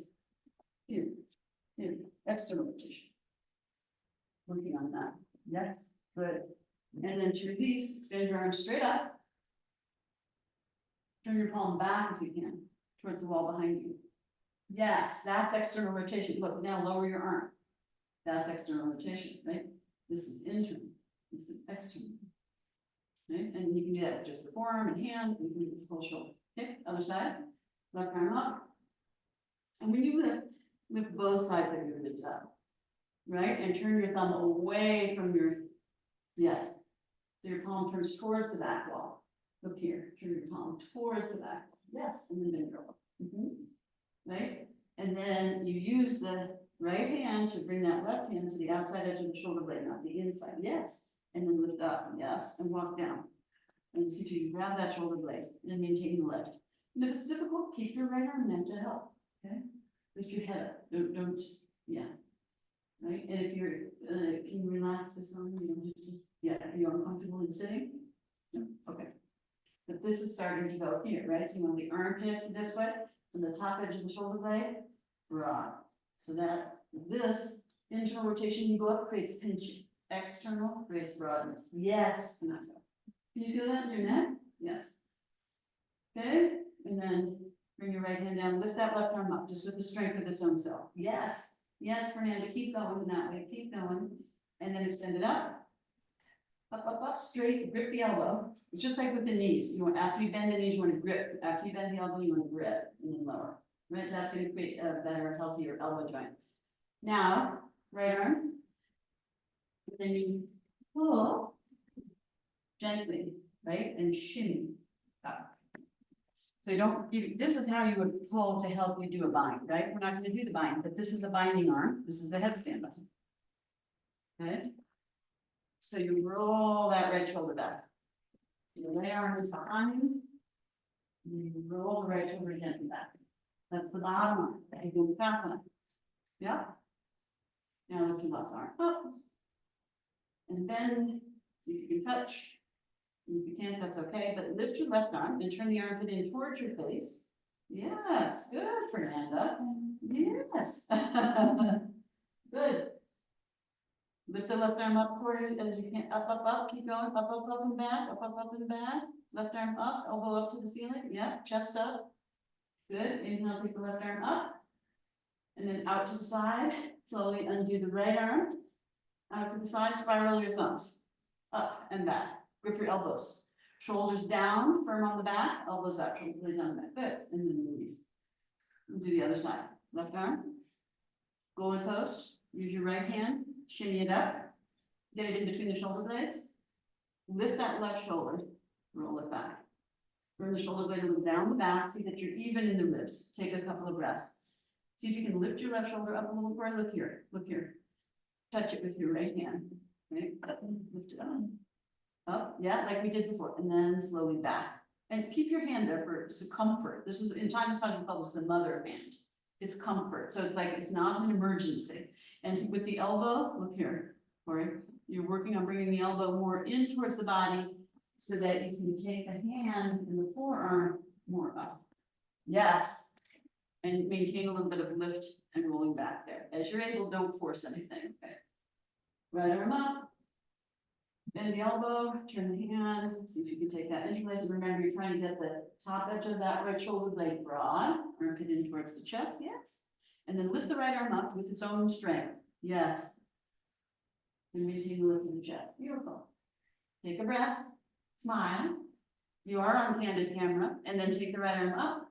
Here, external rotation. Working on that, yes, good. And then to release, extend your arms straight up. Turn your palm back if you can, towards the wall behind you. Yes, that's external rotation. Look, now lower your arm. That's external rotation, right? This is internal, this is external. Right, and you can do that with just the forearm and hand, you can do the full shoulder. Okay, other side, left arm up. And when you lift both sides of your ribs up, right? And turn your thumb away from your, yes. So your palm turns towards the back wall. Look here, turn your palm towards the back, yes, and then bend your elbow. Right? And then you use the right hand to bring that left hand to the outside edge of the shoulder blade, not the inside, yes. And then lift up, yes, and walk down. And see if you can grab that shoulder blade and maintain the lift. And if it's difficult, keep your right arm there to help, okay? Lift your head up, don't, yeah. Right, and if you're, can you relax this on, you don't have to, yeah, are you uncomfortable in sitting? No, okay. But this is starting to go here, right? So you want the armpit this way, from the top edge of the shoulder blade, broad. So that this internal rotation, you go up, creates pinching. External creates broadness. Yes. Can you feel that in your neck? Yes. Okay, and then bring your right hand down, lift that left arm up, just with the strength of its own self. Yes. Yes, Fernanda, keep going that way, keep going. and then extend it up. Up, straight, grip the elbow. It's just like with the knees. You want, after you bend the knees, you want to grip. After you bend the elbow, you want to grip and then lower. Right, that's gonna create a better, healthier elbow joint. Now, right arm. Then you pull gently, right, and shimmy up. So you don't, this is how you would pull to help you do a bind, right? We're not gonna do the bind, but this is the binding arm. This is the headstand button. Good. So you roll that right shoulder back. The right arm is behind you. And you roll the right shoulder gently back. That's the bottom arm. You do fast enough. Yeah. Now lift your left arm up. And bend. See if you can touch. And if you can't, that's okay, but lift your left arm and turn the armpit in towards your face. Yes, good, Fernanda. Yes. Good. Lift the left arm up toward it as you can, up, keep going, up, and back, up, and back. Left arm up, elbow up to the ceiling, yeah, chest up. Good, inhale, take the left arm up. And then out to the side, slowly undo the right arm. Out to the side, spiral your thumbs. Up and back, grip your elbows. Shoulders down, firm on the back, elbows up, completely down the back, good, and then release. And do the other side, left arm. Golden post, use your right hand, shimmy it up. Get it in between the shoulder blades. Lift that left shoulder, roll it back. Bring the shoulder blade a little down the back, see that you're even in the ribs. Take a couple of breaths. See if you can lift your left shoulder up a little more, look here, look here. Touch it with your right hand, right? Lift it up, yeah, like we did before, and then slowly back. And keep your hand there for comfort. This is, in Thai massage, we call this the mother hand. It's comfort, so it's like, it's not an emergency. And with the elbow, look here, Corey, you're working on bringing the elbow more in towards the body so that you can take the hand and the forearm more up. Yes. And maintain a little bit of lift and rolling back there. As you're able, don't force anything, okay? Right arm up. Bend the elbow, turn the hand, see if you can take that interlace. And remember, you're trying to get the top edge of that right shoulder blade broad, armpit in towards the chest, yes. And then lift the right arm up with its own strength, yes. And maintain the lift of the chest, beautiful. Take a breath, smile. You are on candid camera, and then take the right arm up.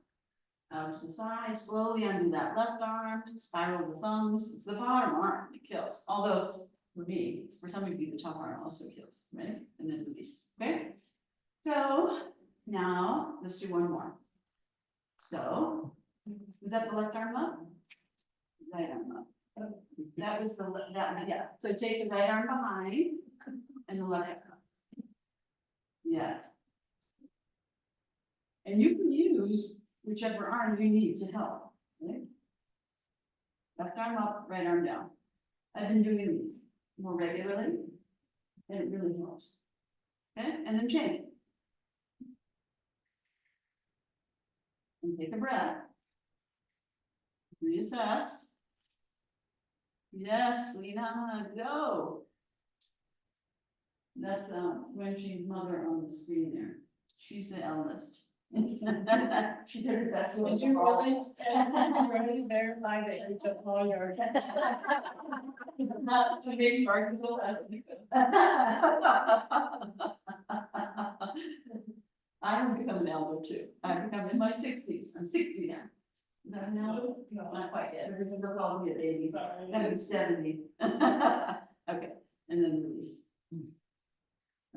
Out to the side, slowly undo that left arm, spiral the thumbs. It's the bottom arm that kills. Although, for me, for some of you, the top arm also kills, right? And then release, okay? So, now, let's do one more. So, was that the left arm up? Right arm up. That was the, yeah. So take the right arm behind, and the left arm. Yes. And you can use whichever arm you need to help, right? Left arm up, right arm down. I've been doing these more regularly, and it really helps. Okay, and then change. And take a breath. Reassess. Yes, Lena, go. That's Wenxing's mother on the screen there. She's the eldest. She did her best. Did you really verify that you took all your? Not to maybe Marcus will have to. I have become an elder too. I've become in my 60s. I'm 60 now. Not an elder? No, not quite yet. Everything will call me at 80. Sorry. I'm 70. Okay, and then release.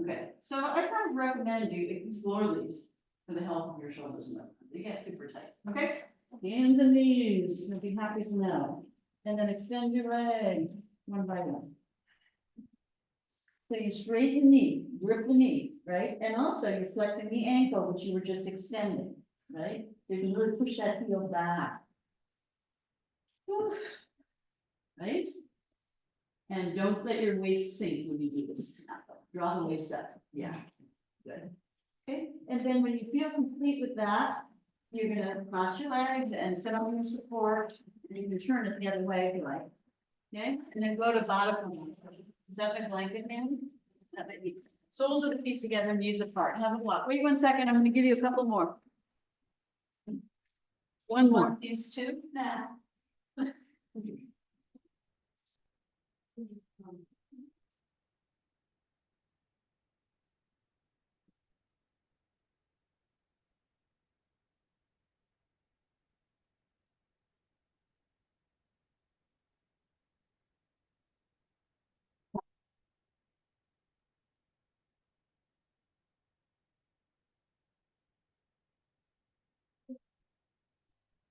Okay, so I kind of recommend you explore these for the health of your shoulders and stuff. They get super tight. Okay, hands and knees. You'll be happy to know. And then extend your leg one by one. So you straighten the knee, grip the knee, right? And also you're flexing the ankle, which you were just extending, right? You can really push that heel back. Whew. Right? And don't let your waist sink when you do this. Draw the waist up. Yeah, good. Okay, and then when you feel complete with that, you're gonna cross your legs and sit on your support. And you can turn it the other way if you like. Okay, and then go to bottom. Is that my blanket man? Soles of the feet together, knees apart. Have a walk. Wait 1 second. I'm gonna give you a couple more. One more. These two now.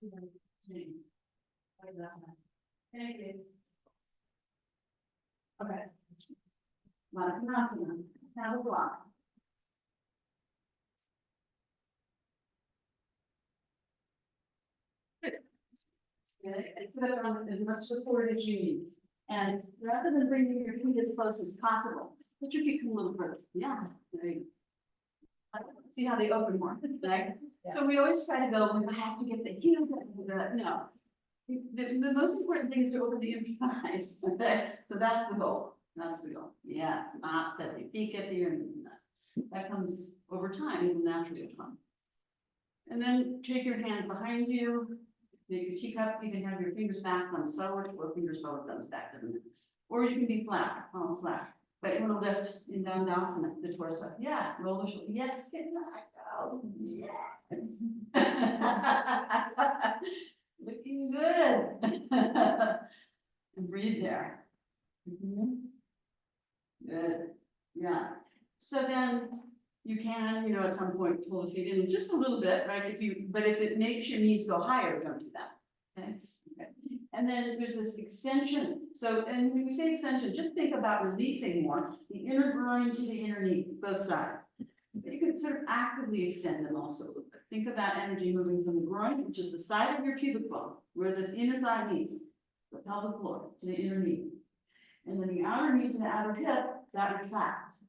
Okay. Madanasana, have a block. Okay, and sit up on as much support as you need. And rather than bringing your feet as close as possible, put your feet come a little further. Yeah. Right. See how they open more, right? So we always try to go, we have to get the heel, no. The most important thing is to open the inner thighs, okay? So that's the goal, that's the goal. Yes, not that the feet get here and that comes over time, it will naturally come. And then take your hand behind you, make your teacup, you can have your fingers back, thumbs forward, or fingers forward, thumbs back, doesn't it? Or you can be flat, palms flat. But you want to lift in Dandasana, the torso. Yeah, roll the shoulder. Yes, get back out. Yes. Looking good. And breathe there. Good. Yeah. So then you can, at some point pull the feet in just a little bit, right? But if it makes your knees go higher, don't do that. Okay. Okay. And then there's this extension. So, and when we say extension, just think about releasing more, the inner groin to the inner knee, both sides. But you can sort of actively extend them also a little bit. Think of that energy moving from the groin, which is the side of your pubic bone, where the inner thigh meets, the pelvic floor to the inner knee. And then the outer knee to the outer hip, that retracts.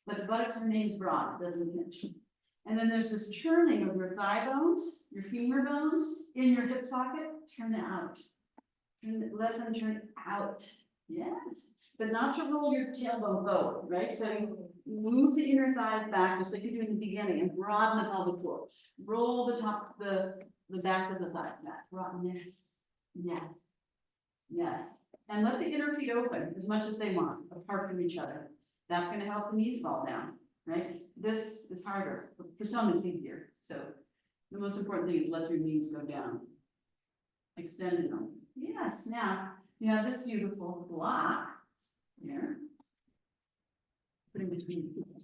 But the buttocks remains broad, it doesn't hinge. And then there's this turning of your thigh bones, your femur bones, in your hip socket, turn it out. Let them turn out. Yes. But not to roll your tailbone forward, right? So you move the inner thighs back, just like you do in the beginning, and broaden the pelvic floor. Roll the top, the backs of the thighs back. Broaden, yes. Yes. Yes. And let the inner feet open as much as they want, apart from each other. That's going to help the knees fall down, right? This is harder. For some, it's easier. So the most important thing is let your knees go down. Extending them. Yes. Now you have this beautiful block here. Put in between your feet.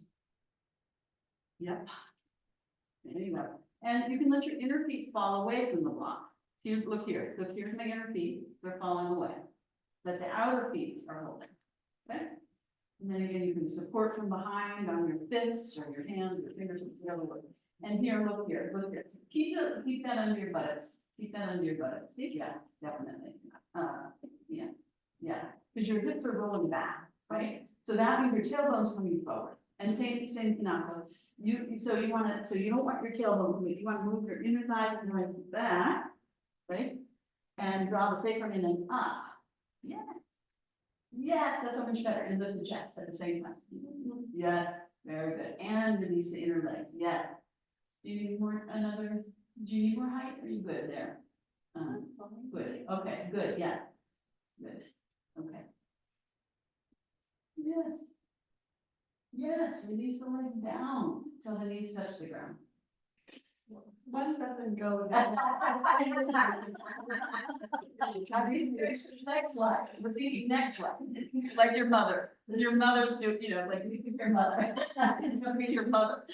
Yep. There you go. And you can let your inner feet fall away from the block. Here's, look here. Look, here's my inner feet. They're falling away. But the outer feet are holding. Okay. And then again, you can support from behind on your fists or your hands, or your fingers, whatever way. And here, look here, look here. Keep that under your buttocks. Keep that under your buttocks. Yeah, definitely. Yeah, yeah. Because your hips are rolling back, right? So that means your tailbone's coming forward. And same Kanako. You don't want your tailbone to move. You want to move your inner thighs and right back, right? And draw the sacrum in and up. Yeah. Yes, that's so much better. And lift the chest at the same time. Yes, very good. And release the inner legs. Yeah. Do you need more height? Or are you good there? Good. Okay, good. Yeah. Good. Okay. Yes. Yes, release the legs down till the knees touch the ground. One doesn't go. Next slide, repeat next slide, like your mother. Your mother's do, like your mother. Your mother.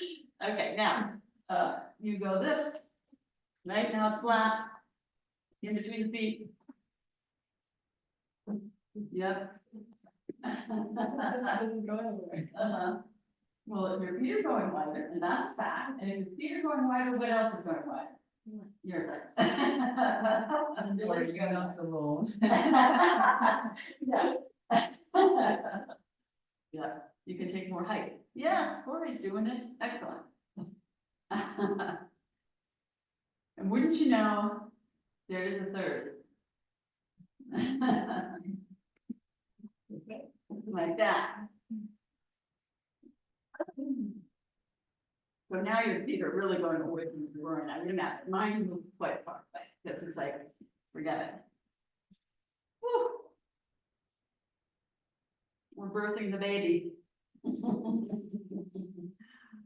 Okay, now, you go this. Right now it's flat. In between the feet. Yep. Well, if your feet are going wider, and that's fat, and if your feet are going wider, what else is going wider? Your legs. Or you're not alone. Yeah. Yeah, you can take more height. Yes, Corey's doing it. Excellent. And wouldn't you know, there is a third. Like that. So now your feet are really going away from the groin. I mean, mine moved quite far away because it's like, forget it. Whew. We're birthing the baby.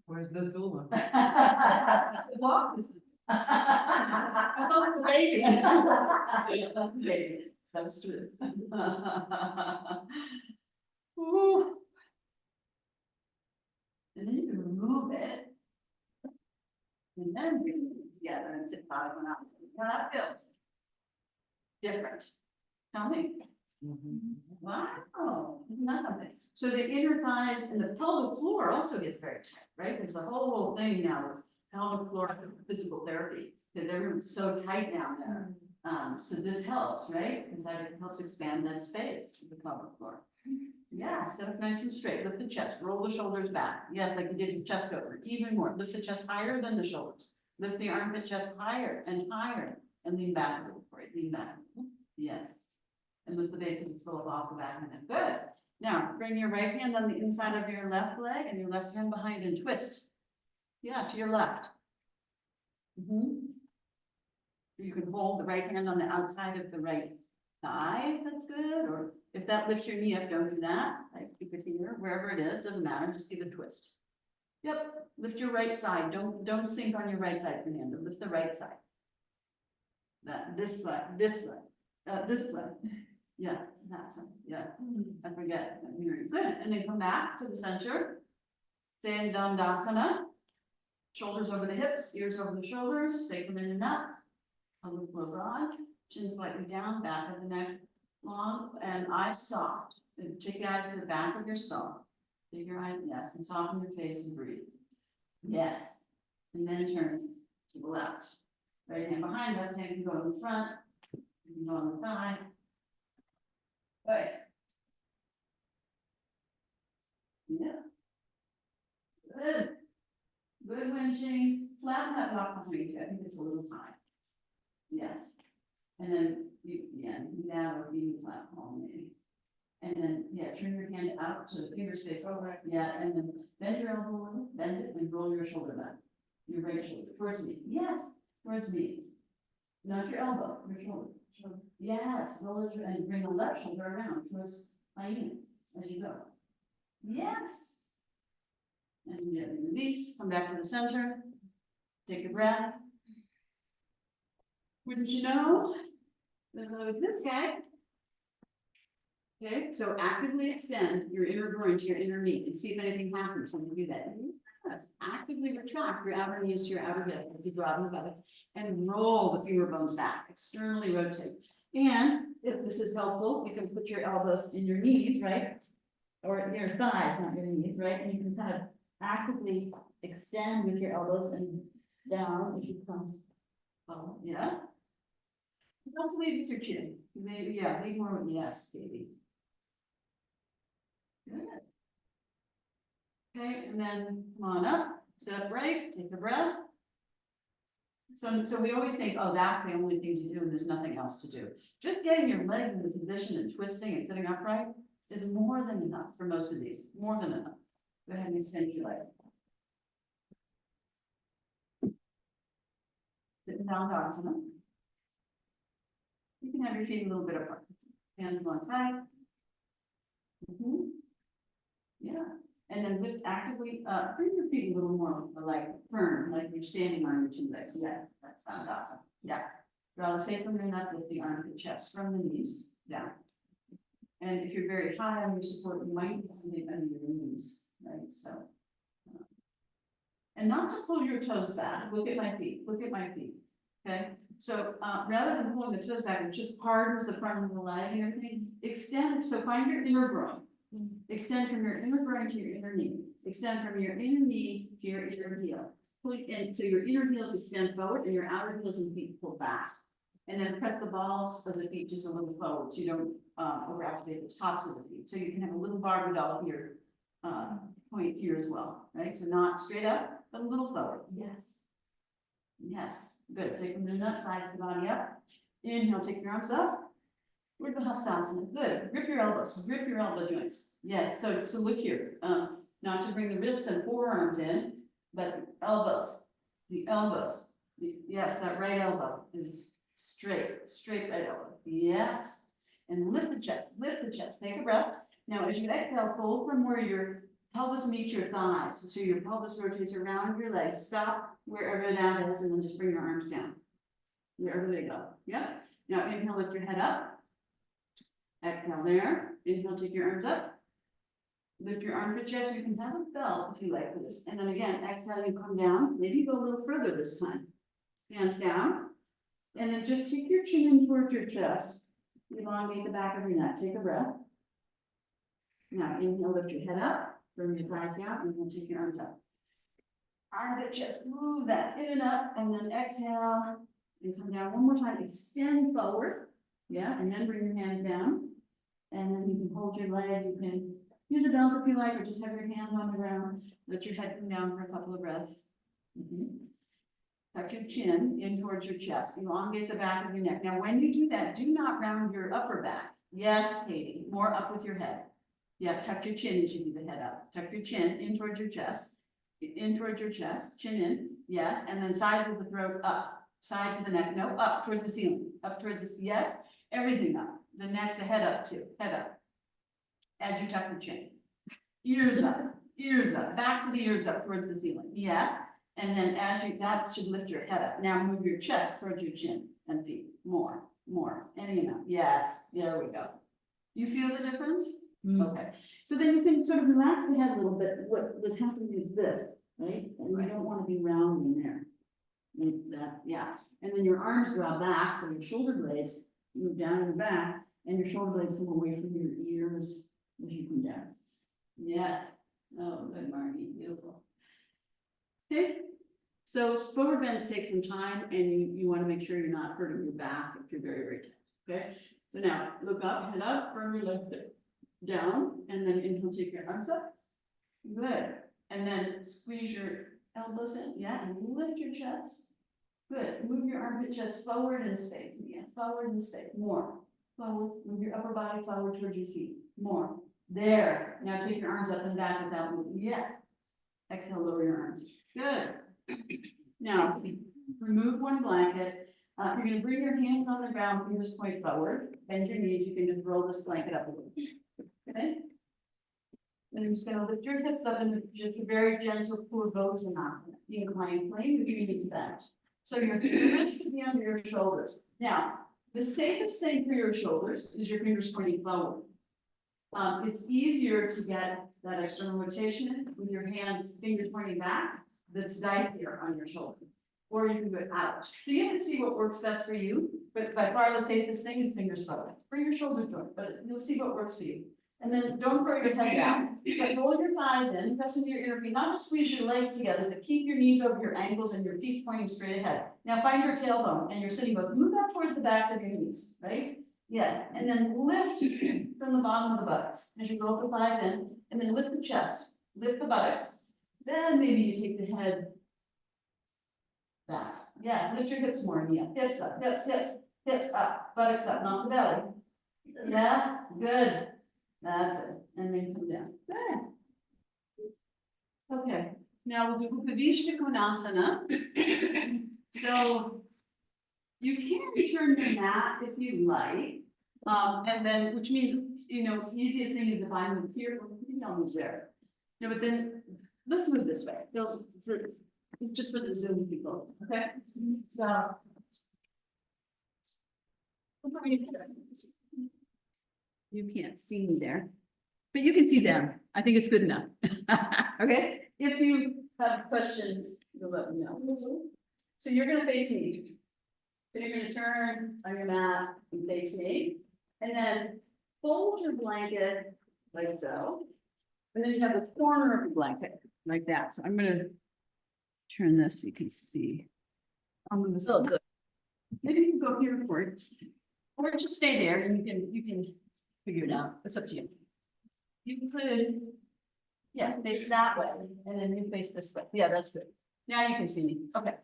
Where's the doula? The dog is. The baby. That's the baby. That's true. Whew. And then you can remove it. And then you can together and sit bottom one out. How that feels? Different. Tell me. Wow, isn't that something? So the inner thighs and the pelvic floor also gets very tight, right? There's a whole thing now with pelvic floor physical therapy, because everyone's so tight down there. So this helps, right? Because it helps expand that space of the pelvic floor. Yeah, sit up nice and straight, lift the chest, roll the shoulders back. Yes, like you did your chest over, even more, lift the chest higher than the shoulders. Lift the armpit chest higher, and lean back a little for it, lean back. Yes. And lift the base of the skull off the back of the neck. Good. Now, bring your right hand on the inside of your left leg and your left hand behind and twist. Yeah, to your left. You can hold the right hand on the outside of the right thigh, if that's good, or if that lifts your knee up, don't do that. Like keep it here, wherever it is, doesn't matter, just give it a twist. Yep, lift your right side. Don't sink on your right side, Fernando. Lift the right side. This side. This side. Yeah, that's it. Yeah, I forget. Good. And then come back to the center. Stay in Dandasana. Shoulders over the hips, ears over the shoulders, sacrum in and up. A little more broad, chin slightly down, back of the neck long, and eyes soft. And take your eyes to the back of your skull. Take your eyes, yes, and soften your face and breathe. Yes. And then turn to the left. Right hand behind, left hand can go in the front. You can go on the thigh. Good. Yeah. Good. Good winching. Flatten that block behind you. I think it's a little high. Yes. And then you, down or even flat palm maybe. And then, turn your hand out to the fingers face over. Yeah, and then bend your elbow a little, bend it and roll your shoulder back. Your right shoulder towards me. Yes, towards me. Not your elbow, your shoulder. Yes, roll it and bring the left shoulder around towards Aina as you go. Yes. And release, come back to the center. Take a breath. Wouldn't you know? It's this guy. Okay, so actively extend your inner groin to your inner knee and see if anything happens when you do that. Yes, actively retract your outer knees to your outer hip, if you broaden the buttocks, and roll the femur bones back, externally rotate. And if this is helpful, you can put your elbows in your knees, right? Or your thighs, not your knees, right? And you can kind of actively extend with your elbows and down as you come. Oh, yeah. Don't lead with your chin. Maybe, lead more with yes, baby. Good. Okay, and then come on up, sit upright, take a breath. So we always think, oh, that's the only thing to do and there's nothing else to do. Just getting your legs in the position and twisting and sitting upright is more than enough for most of these, more than enough. Go ahead and extend your leg. Sit down, Dandasana. You can have your feet a little bit apart, hands alongside. Yeah, and then lift actively, bring your feet a little more like firm, like you're standing on your two legs. Yeah, that's awesome. Yeah, draw the sacrum in up with the armpit chest from the knees down. And if you're very high on your support, you might need something under your knees, right? So, and not to pull your toes back. Look at my feet. Look at my feet. Okay, so rather than pulling the toes back, it just hardens the front of the leg and everything. Extend, so find your inner groin. Extend from your inner groin to your inner knee. Extend from your inner knee to your inner heel. Pull in, so your inner heels extend forward and your outer heels and feet pull back. And then press the balls of the feet just a little forward so you don't overactivate the tops of the feet. So you can have a little Barbie doll here, point here as well, right? So not straight up, but a little forward. Yes. Yes, good. So you can move up, sides the body up. Inhale, take your arms up. Urdhva Hastasana. Good. Grip your elbow joints. Yes. So look here. Not to bring the wrists and forearms in, but elbows. The elbows. Yes, that right elbow is straight right elbow. Yes. And lift the chest. Lift the chest. Take a breath. Now, as you exhale, fold from where your pelvis meets your thighs. So your pelvis rotates around your legs. Stop wherever that is, and then just bring your arms down. Wherever they go. Yep. Now inhale, lift your head up. Exhale there. Inhale, take your arms up. Lift your armpit chest. You can have a belt if you like this. And then again, exhale, you come down. Maybe go a little further this time. hands down. And then just take your chin in towards your chest, elongate the back of your neck, take a breath. Now inhale, lift your head up, bring your thighs down, and then take your arms up. Armpit, chest, move that in and up, and then exhale, and come down one more time, extend forward. Yeah, and then bring your hands down. And then you can hold your leg, you can use a belt if you like, or just have your hands on the ground. Let your head come down for a couple of breaths. Tuck your chin in towards your chest, elongate the back of your neck. Now, when you do that, do not round your upper back. Yes, Katie, more up with your head. Yeah, tuck your chin as you do the head up. Tuck your chin in towards your chest, chin in, yes, and then sides of the throat up, sides of the neck, no, up towards the ceiling, up towards the, yes, everything up. The neck, the head up too, head up. As you tuck your chin. Ears up, backs of the ears up towards the ceiling, yes. And then as you, that should lift your head up. Now move your chest towards your chin and feet, more, any amount, yes, there we go. You feel the difference? Okay, so then you can sort of relax the head a little bit. What was happening is this, right? And you don't want to be rounding there. Like that, yeah. And then your arms draw back, so your shoulder blades move down your back, and your shoulder blades come away from your ears as you come down. Yes. Oh, good, Margie, beautiful. Okay, so forward bends take some time, and you want to make sure you're not hurting your back if you're very, very tight. Okay, so now look up, head up, firm your legs down, and then inhale, take your arms up. Good, and then squeeze your elbows in, yeah, and lift your chest. Good, move your armpit chest forward in space, yeah, forward in space, more. Forward, move your upper body forward towards your feet, more. There, now take your arms up and back without moving, yeah. Exhale, lower your arms, good. Now, remove one blanket. You're gonna bring your hands on the ground, fingers point forward, bend your knees, you can just roll this blanket up a little. Okay? Then you're just gonna lift your hips up in just a very gentle Purvottanasana, inclined plane with your knees bent. So your wrists should be under your shoulders. Now, the safest thing for your shoulders is your fingers pointing forward. It's easier to get that external rotation with your hands, fingers pointing back. That's dicier on your shoulder. Or you can do it out. So you have to see what works best for you, but by far the safest thing is fingers forward. For your shoulder joint, but you'll see what works for you. And then don't throw your head down, but roll your thighs in, press into your inner feet, not just squeeze your legs together, but keep your knees over your ankles and your feet pointing straight ahead. Now find your tailbone and your sitting bones, move up towards the backs of your knees, right? Yeah, and then lift from the bottom of the buttocks as you roll the thighs in, and then lift the chest, lift the buttocks. Then maybe you take the head back. Yes, lift your hips more, Mia. Hips up, hips up, buttocks up, not the belly. Yeah, good. That's it. And then come down. Good. Okay, now we'll do Upavishta Konasana. So you can turn your mat if you like. And then, which means, you know, the easiest thing is if I move here, maybe I'll move there. No, but then let's move this way. It's just for the Zoom people, okay? So. You can't see me there, but you can see them. I think it's good enough. Okay, if you have questions, you'll let me know. So you're gonna face me. So you're gonna turn on your mat and face me, and then fold your blanket like so. And then you have the corner of the blanket like that. So I'm gonna turn this so you can see. I'm gonna still good. Maybe you can go here for it, or just stay there and you can figure it out. It's up to you. You could, yeah, face that way, and then you face this way. Yeah, that's good. Now you can see me. Okay.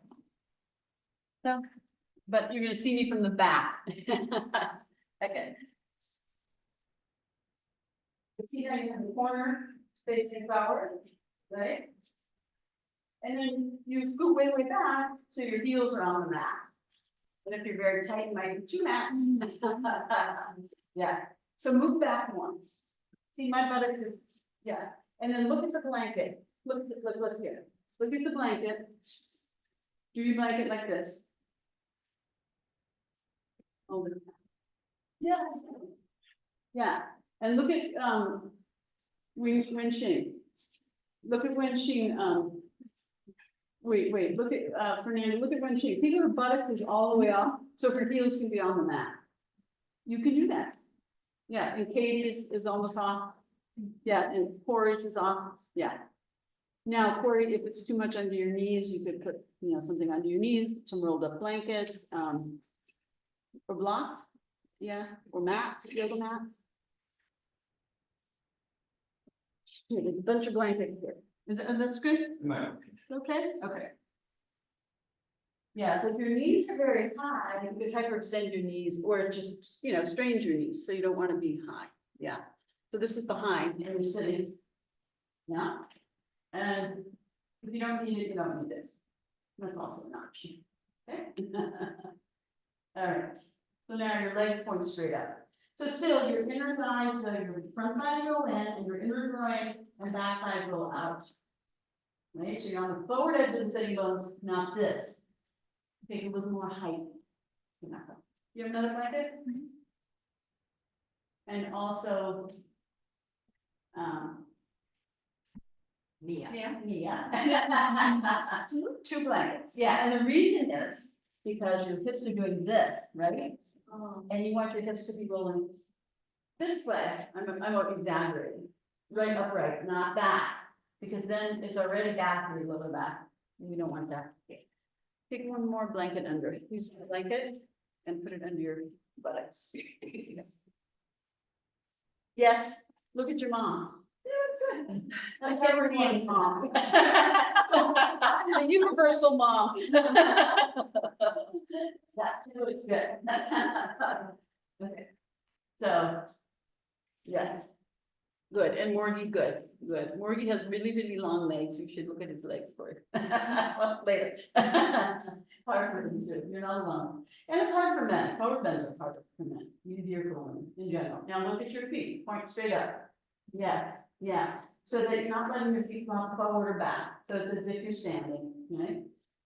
So, but you're gonna see me from the back. Okay. See how you have the corner facing forward, right? And then you scoot way back so your heels are on the mat. And if you're very tight, you might do two mats. Yeah. So move back once. See, my buttocks is, yeah. And then look at the blanket. Look here. Look at the blanket. Do your blanket like this. Hold it. Yes. Yeah. And look at Wen Xing. Look at Wen Xing wait, look at, Fernanda, look at when she, think of her buttocks is all the way off, so her heels can be on the mat. You can do that. Yeah, and Katie's is almost off. Yeah, and Corey's is off, yeah. Now, Corey, if it's too much under your knees, you could put, something under your knees, some rolled up blankets, or blocks, yeah, or mats, yoga mat. Yeah, there's a bunch of blankets here. Is it, that's good? Okay, okay. Yeah, so if your knees are very high, you could hyperextend your knees or just, strain your knees, so you don't want to be high, yeah. So this is behind, and you're sitting. Yeah. And if you don't need it, you don't need it. That's also an option, okay? All right, so now your legs point straight up. So still, your inner thighs, so your front thigh go in, and your inner groin and back thigh go out. Right, so you're on the forward edge of the sitting bones, not this. Take a little more height. You have another blanket? And also, Mia. Two blankets, yeah, and the reason is because your hips are doing this, right? And you want your hips to be rolling this way, I'm exaggerating, right upright, not that. Because then it's already bad for your lower back, and we don't want that. Take one more blanket under it, use the blanket and put it under your buttocks. Yes, look at your mom. Yeah, that's good. Like everyone's mom. The universal mom. That too is good. Okay, so, yes. Good, and Morgie, good. Morgie has really, really long legs, you should look at his legs for it. Later. Hard for them too, you're not alone. And it's hard for men, power bends are harder for men, easier for women in general. Now look at your feet, point straight up. Yes, yeah, so that you're not letting your feet flop forward or back, so it's as if you're standing, right?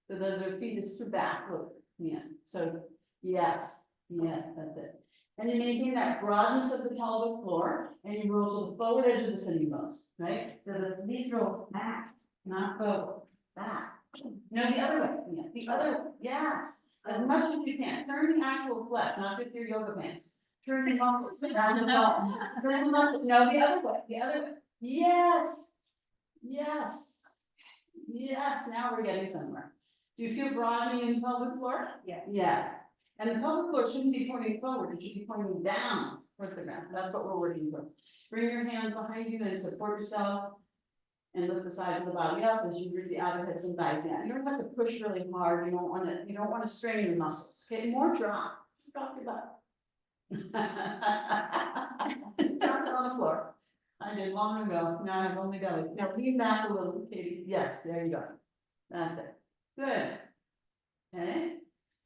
So those are feet is to back, look, yeah, so, yes, that's it. And you maintain that broadness of the pelvic floor, and you roll to the forward edge of the sitting bones, right? So these roll back, not forward, back. No, the other way, yeah, the other way, yes. As much as you can, turn the actual flesh, not just your yoga pants. Turn the muscles around the bottom. Turn the muscles, no, the other way, yes. Yes, now we're getting somewhere. Do you feel broadening in the pelvic floor? Yes. Yes. And the pelvic floor shouldn't be pointing forward, it should be pointing down towards the ground, that's what we're working towards. Bring your hands behind you and support yourself. And lift the sides of the body up as you root the outer hips and thighs down. You don't have to push really hard, you don't want to strain your muscles, okay, more drop your butt. Drop it on the floor. I did long ago, now I have only belly. Now lean back a little, Katie, yes, there you go. That's it, good. Okay.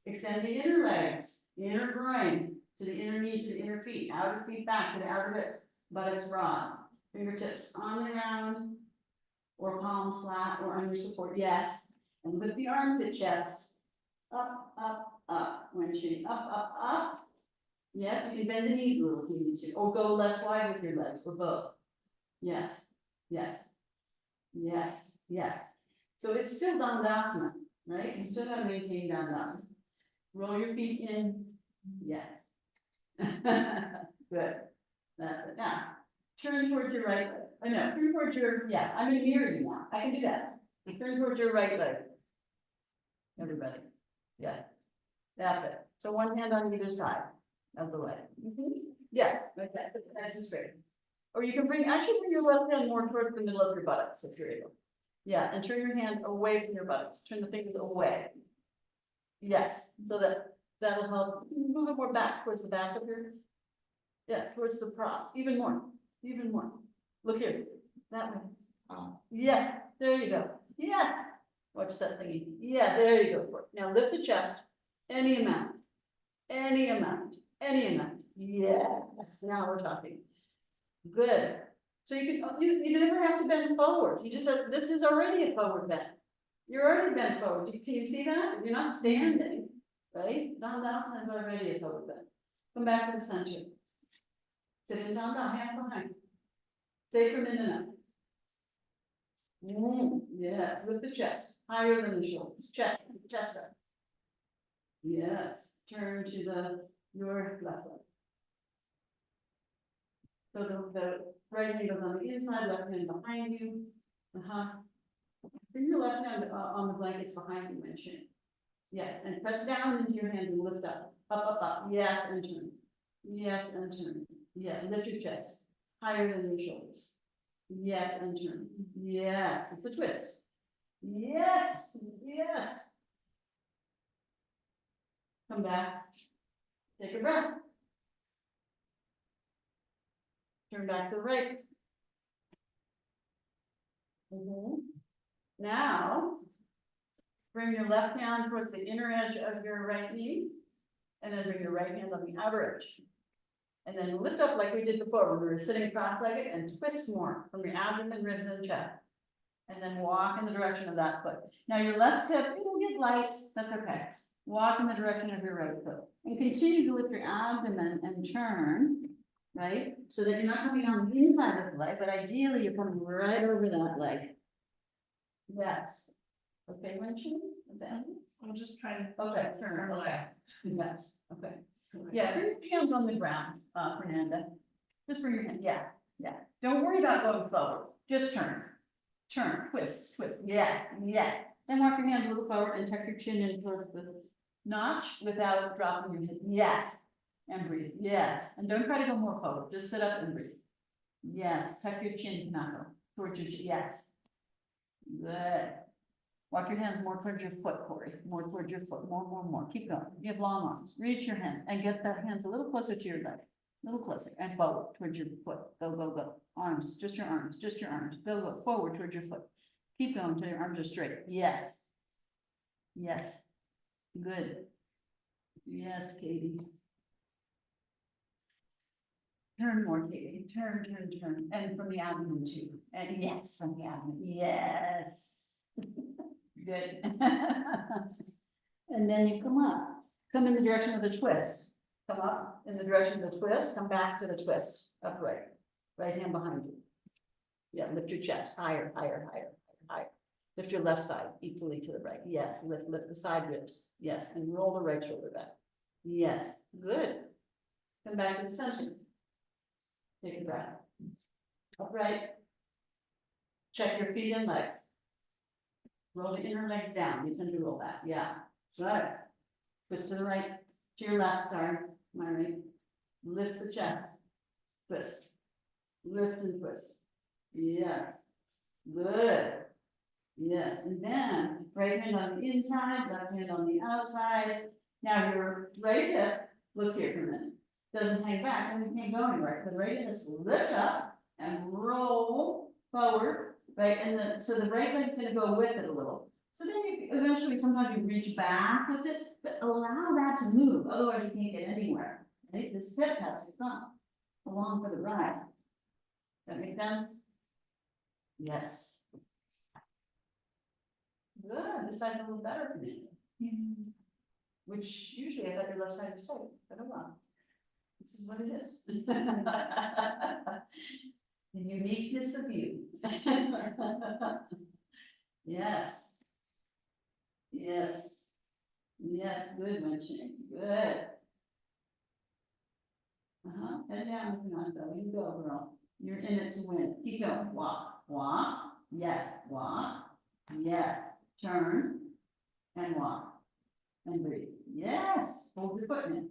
Extend the inner legs, the inner groin to the inner knee to the inner feet, outer feet back to the outer hips, buttocks broad, fingertips on the ground, or palms flat or under support, yes. And lift the armpit chest, up, when shooting up. Yes, you can bend the knees a little if you need to, or go less wide with your legs, or both. Yes. So it's still Dandasana, right? You still gotta maintain Dandasana. Roll your feet in, yes. Good, that's it. Now, turn towards your right leg. Oh no, turn towards your, yeah, I'm gonna mirror you now. I can do that. Turn towards your right leg. Everybody, yeah, that's it. So one hand on either side of the leg. Yes, like that, so nice and straight. Or you can bring your left hand more towards the middle of your buttocks if you're able. Yeah, and turn your hand away from your buttocks. Turn the fingers away. Yes, so that'll help. Move it more back towards the back of your, towards the props, even more. Look here, that way. Yes, there you go. Yeah, watch that thingy. Yeah, there you go. Now lift the chest, any amount. Yes, now we're talking. Good. So you never have to bend forward. You just have, this is already a forward bend. You're already bent forward. Can you see that? You're not standing, right? Dandasana is already a forward bend. Come back to the center. Sit in down, hands behind. Stay for a minute. Yes, lift the chest, higher than the shoulders, chest up. Yes, turn to your left leg. So the right hand goes on the inside, left hand behind you. Bring your left hand on the blankets behind you and chin. Yes, and press down into your hands and lift up, up, yes, and turn. Yes, and turn. Yeah, lift your chest, higher than your shoulders. Yes, and turn. Yes, it's a twist. Yes, yes. Come back. Take a breath. Turn back to the right. Now, bring your left hand towards the inner edge of your right knee, and then bring your right hand on the outer edge. And then lift up like we did before, when we were sitting cross-legged, and twist more from your abdomen, ribs, and chest. And then walk in the direction of that foot. Now your left hip, it will get light, that's okay. Walk in the direction of your right foot. And continue to lift your abdomen and turn, right? So that you're not coming on the inside of the leg, but ideally you're coming right over that leg. Yes. Okay, Winston, is that? I'm just trying to. Okay, turn, Or okay. Yes, okay. Yeah, bring your hands on the ground, Fernanda. Just bring your hand, yeah. Don't worry about going forward, just turn. Turn, twist, yes. Then walk your hand a little forward and tuck your chin in towards the notch without dropping your head, yes. And breathe, yes. And don't try to go more forward, just sit up and breathe. Yes, tuck your chin, knuckle, towards your chin, yes. Good. Walk your hands more towards your foot, Corey, more towards your foot, more, keep going. You have long arms, reach your hands and get the hands a little closer to your leg. A little closer and forward towards your foot, go. Arms, just your arms, go forward towards your foot. Keep going till your arms are straight, yes. Good. Yes, Katie. Turn more, Katie, turn, and from the abdomen too, and yes, from the abdomen, yes. Good. And then you come in the direction of the twist. Come up in the direction of the twist, come back to the twist, upright, right hand behind you. Yeah, lift your chest higher. Lift your left side equally to the right. Yes, lift the side ribs. Yes, and roll the right shoulder back. Yes, good. Come back to the center. Take a breath. Upright. Check your feet and legs. Roll the inner legs down. You tend to roll that. Yeah, good. Twist to the right, to your left, sorry, my right. Lift the chest. Twist. Lift and twist. Yes. Good. Yes, and then right hand on the inside, left hand on the outside. Now your right hip, look here for a minute, doesn't hang back and you can't go anywhere. The right hip is lift up and roll forward, right? And so the right leg's gonna go with it a little. So then you eventually sometimes you reach back with it, but allow that to move, otherwise you can't get anywhere. Right? This hip has to come along for the ride. That make sense? Yes. Good, this side's a little better for me. Which usually I thought your left side was straight, but oh well. This is what it is. The uniqueness of you. Yes. Good, Winston, good. Head down, Fernando, you go, girl. You're in it to win. Keep going, walk, yes, turn, and walk. And breathe. Yes. Hold your foot in.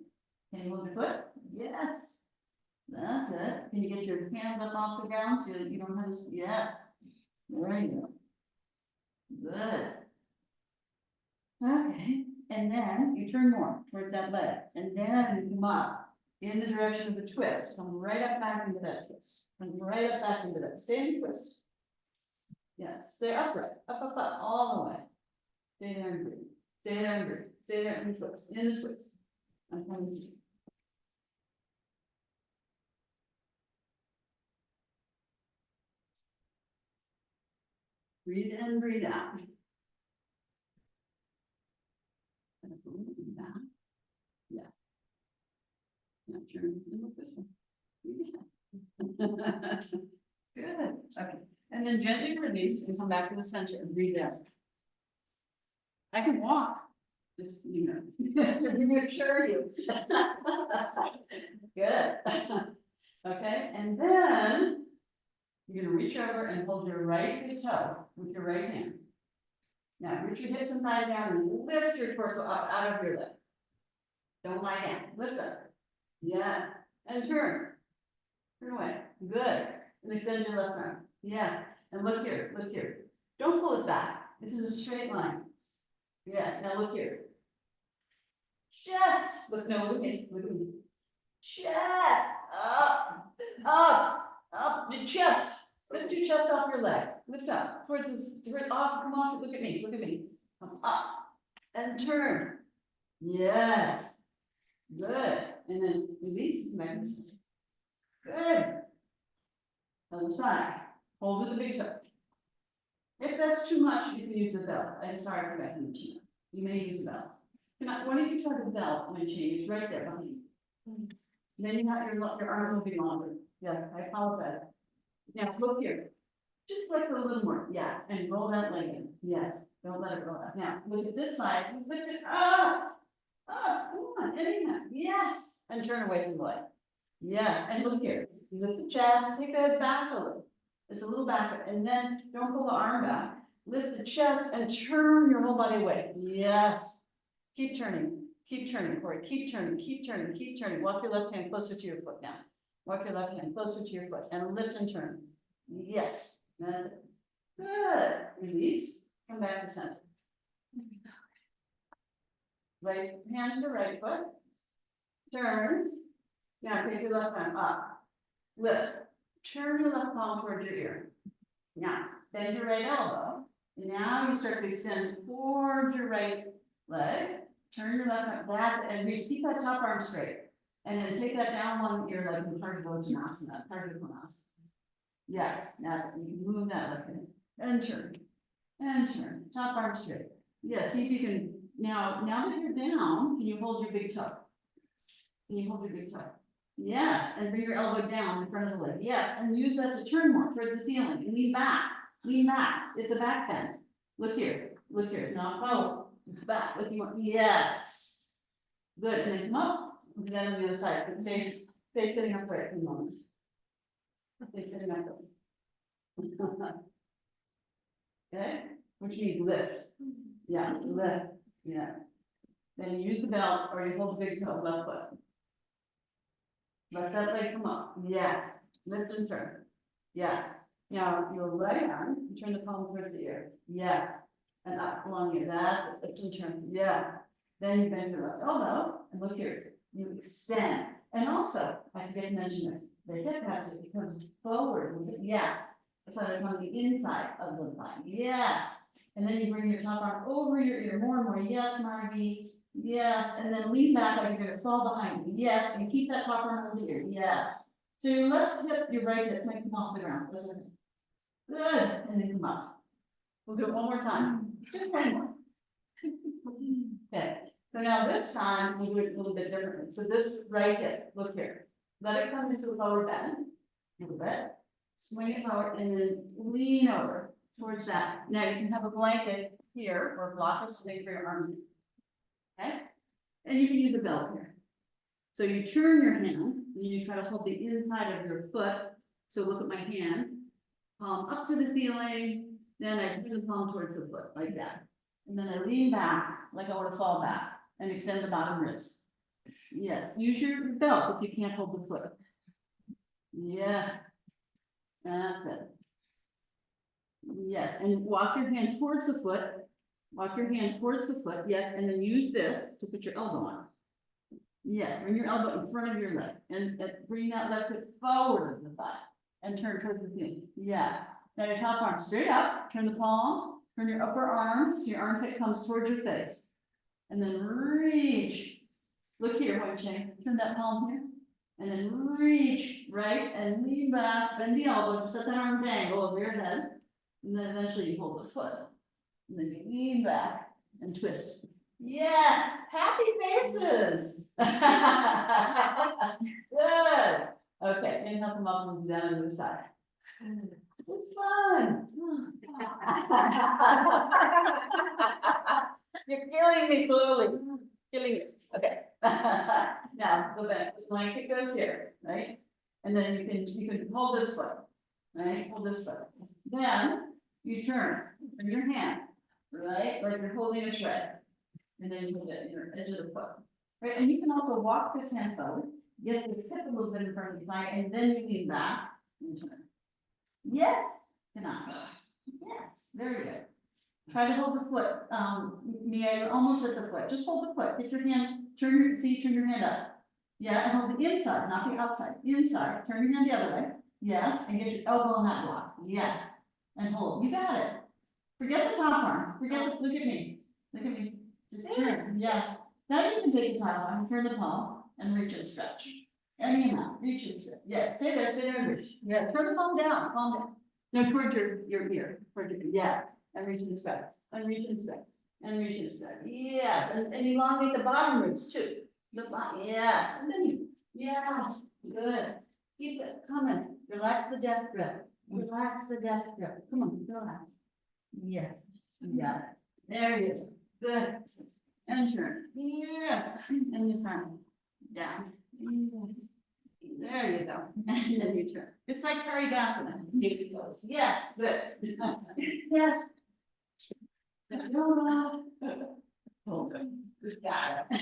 Can you hold your foot? Yes. That's it. Can you get your hands up off the ground so that you don't have this? Yes. There you go. Good. Okay. And then you turn more towards that leg. And then you come up in the direction of the twist. Come right up back into that twist. Come right up back into that. Stay in the twist. Yes. Stay upright. Up, all the way. Stay there and breathe. Stay there and breathe. Stay there in the twist, I'm coming to you. Breathe in, breathe out. Yeah. Now turn and look this way. Yeah. Good, okay. And then gently release and come back to the center and breathe out. I can walk, just, you know, to reassure you. Good. Okay, and then you're gonna reach over and hold your right big toe with your right hand. Now reach your hips and thighs down and lift your torso up out of your leg. Don't lie down, lift up. Yes, and turn. Turn away, good. And extend your left arm, yes. And look here, look here. Don't pull it back, this is a straight line. Yes, now look here. Chest, look, no, look at me, look at me. Chest, up, up, the chest. Lift your chest off your leg, lift up, towards this, off, come off, look at me, come up, and turn. Yes, good, and then release, back to the center. Good. Other side, hold with the big toe. If that's too much, you can use a belt, I'm sorry for that, you may use a belt. Why don't you try the belt when change, right there behind you. Then you have your arm will be longer. Yes, I apologize. Now look here. Just flex it a little more. Yes, and roll that leg in. Yes, don't let it roll out. Now look at this side. Lift it up. Up. Come on, anyhow. Yes, and turn away from the leg. Yes, and look here. Lift the chest. Take that back a little. It's a little back, and then don't pull the arm back. Lift the chest and turn your whole body away. Yes. Keep turning. Keep turning, Corey, keep turning, keep turning, keep turning. Walk your left hand closer to your foot now. Walk your left hand closer to your foot and lift and turn. Yes, that's it. Good. Release, come back to center. Right hand to right foot. Turn. Now take your left arm up. Lift. Turn your left palm toward your ear. Now, bend your right elbow. Now you start to extend toward your right leg. Turn your left arm, that's it, and reach, keep that top arm straight. And then take that down one ear like in Parsvottanasana, Parsvottanasana. Yes, that's, you can move that left hand, and turn, top arm straight. Yes, see if you can, now that you're down, can you hold your big toe? Can you hold your big toe? Yes, and bring your elbow down in front of the leg, yes, and use that to turn more towards the ceiling, and lean back, it's a back bend. Look here, it's not forward. Back, looking more, yes. Good, and then come up, and then on the other side, but stay sitting upright for a moment. Stay sitting upright. Okay, which means lift. Yeah, lift, yeah. Then you use the belt or you hold the big toe, left foot. Let that leg come up, yes. Lift and turn, yes. Now, your right arm, turn the palm towards the ear, yes. And up along here, that's it, lift and turn, yeah. Then you bend your left elbow, and look here, you extend. And also, I forget to mention this, the hip has to becomes forward, yes. It's like on the inside of the thigh, yes. And then you bring your top arm over your ear, more and more, yes, Margie, yes. And then lean back like you're gonna fall behind you, yes. And keep that top arm over your ear, yes. So your left hip, your right hip might come off the ground, that's okay. Good, and then come up. We'll do it one more time. Just one more. Okay, so now this time we'll do it a little bit differently. So this right hip, look here. Let it come into a forward bend, a little bit. Swing it forward and then lean over towards that. Now you can have a blanket here or a block or something for your arm. Okay, and you can use a belt here. So you turn your hand and you try to hold the inside of your foot. So look at my hand, palm up to the ceiling. Then I turn the palm towards the foot, like that. And then I lean back, like I want to fall back, and extend the bottom wrist. Yes, use your belt if you can't hold the foot. Yeah, that's it. Yes, and walk your hand towards the foot. Walk your hand towards the foot, yes, and then use this to put your elbow on. Yes, bring your elbow in front of your leg, and bring that left hip forward of the thigh, and turn towards the ceiling. Yeah. Now your top arm straight up, turn the palm, turn your upper arm, so your armpit comes towards your face. And then reach. Look here, White Shane, turn that palm here. And then reach right and lean back, bend the elbow, just let that arm dangle over your head. And then eventually you hold the foot. And then you lean back and twist. Yes, happy faces. Good. Okay, inhale, come up and do that on the other side. It's fun. You're killing me slowly, killing me, okay. Now, go back, the blanket goes here, right? And then you can hold this foot, right, hold this foot. Then you turn your hand, right, like you're holding a shred. And then you put it in your edge of the foot, right, and you can also walk this hand forward, get the tip a little bit in front of the thigh, and then you lean back and turn. Yes, can I? Yes, very good. Try to hold the foot, Mia, almost at the foot, just hold the foot, get your hand, turn your hand up. Yeah, and hold the inside, not the outside, inside, turn your hand the other way, yes, and get your elbow on that block, yes. And hold, you got it. Forget the top arm, look at me, just turn, yeah. Now you can take the top arm, turn the palm, and reach and stretch. Any amount, reach and stretch, yeah, stay there, and reach, yeah, turn the palm down. No, towards your ear, yeah, and reach and stretch, and reach and stretch, and reach and stretch, yes, and elongate the bottom ribs too. The bottom, yes, and then you, yes, good. Keep it coming, relax the death grip, come on, relax. Yes, you got it, there it is, good. And turn, yes, and this arm, down, yes. There you go, and then you turn. It's like Parigasana. It goes, yes, good. Yes. Hold it. Good, got it.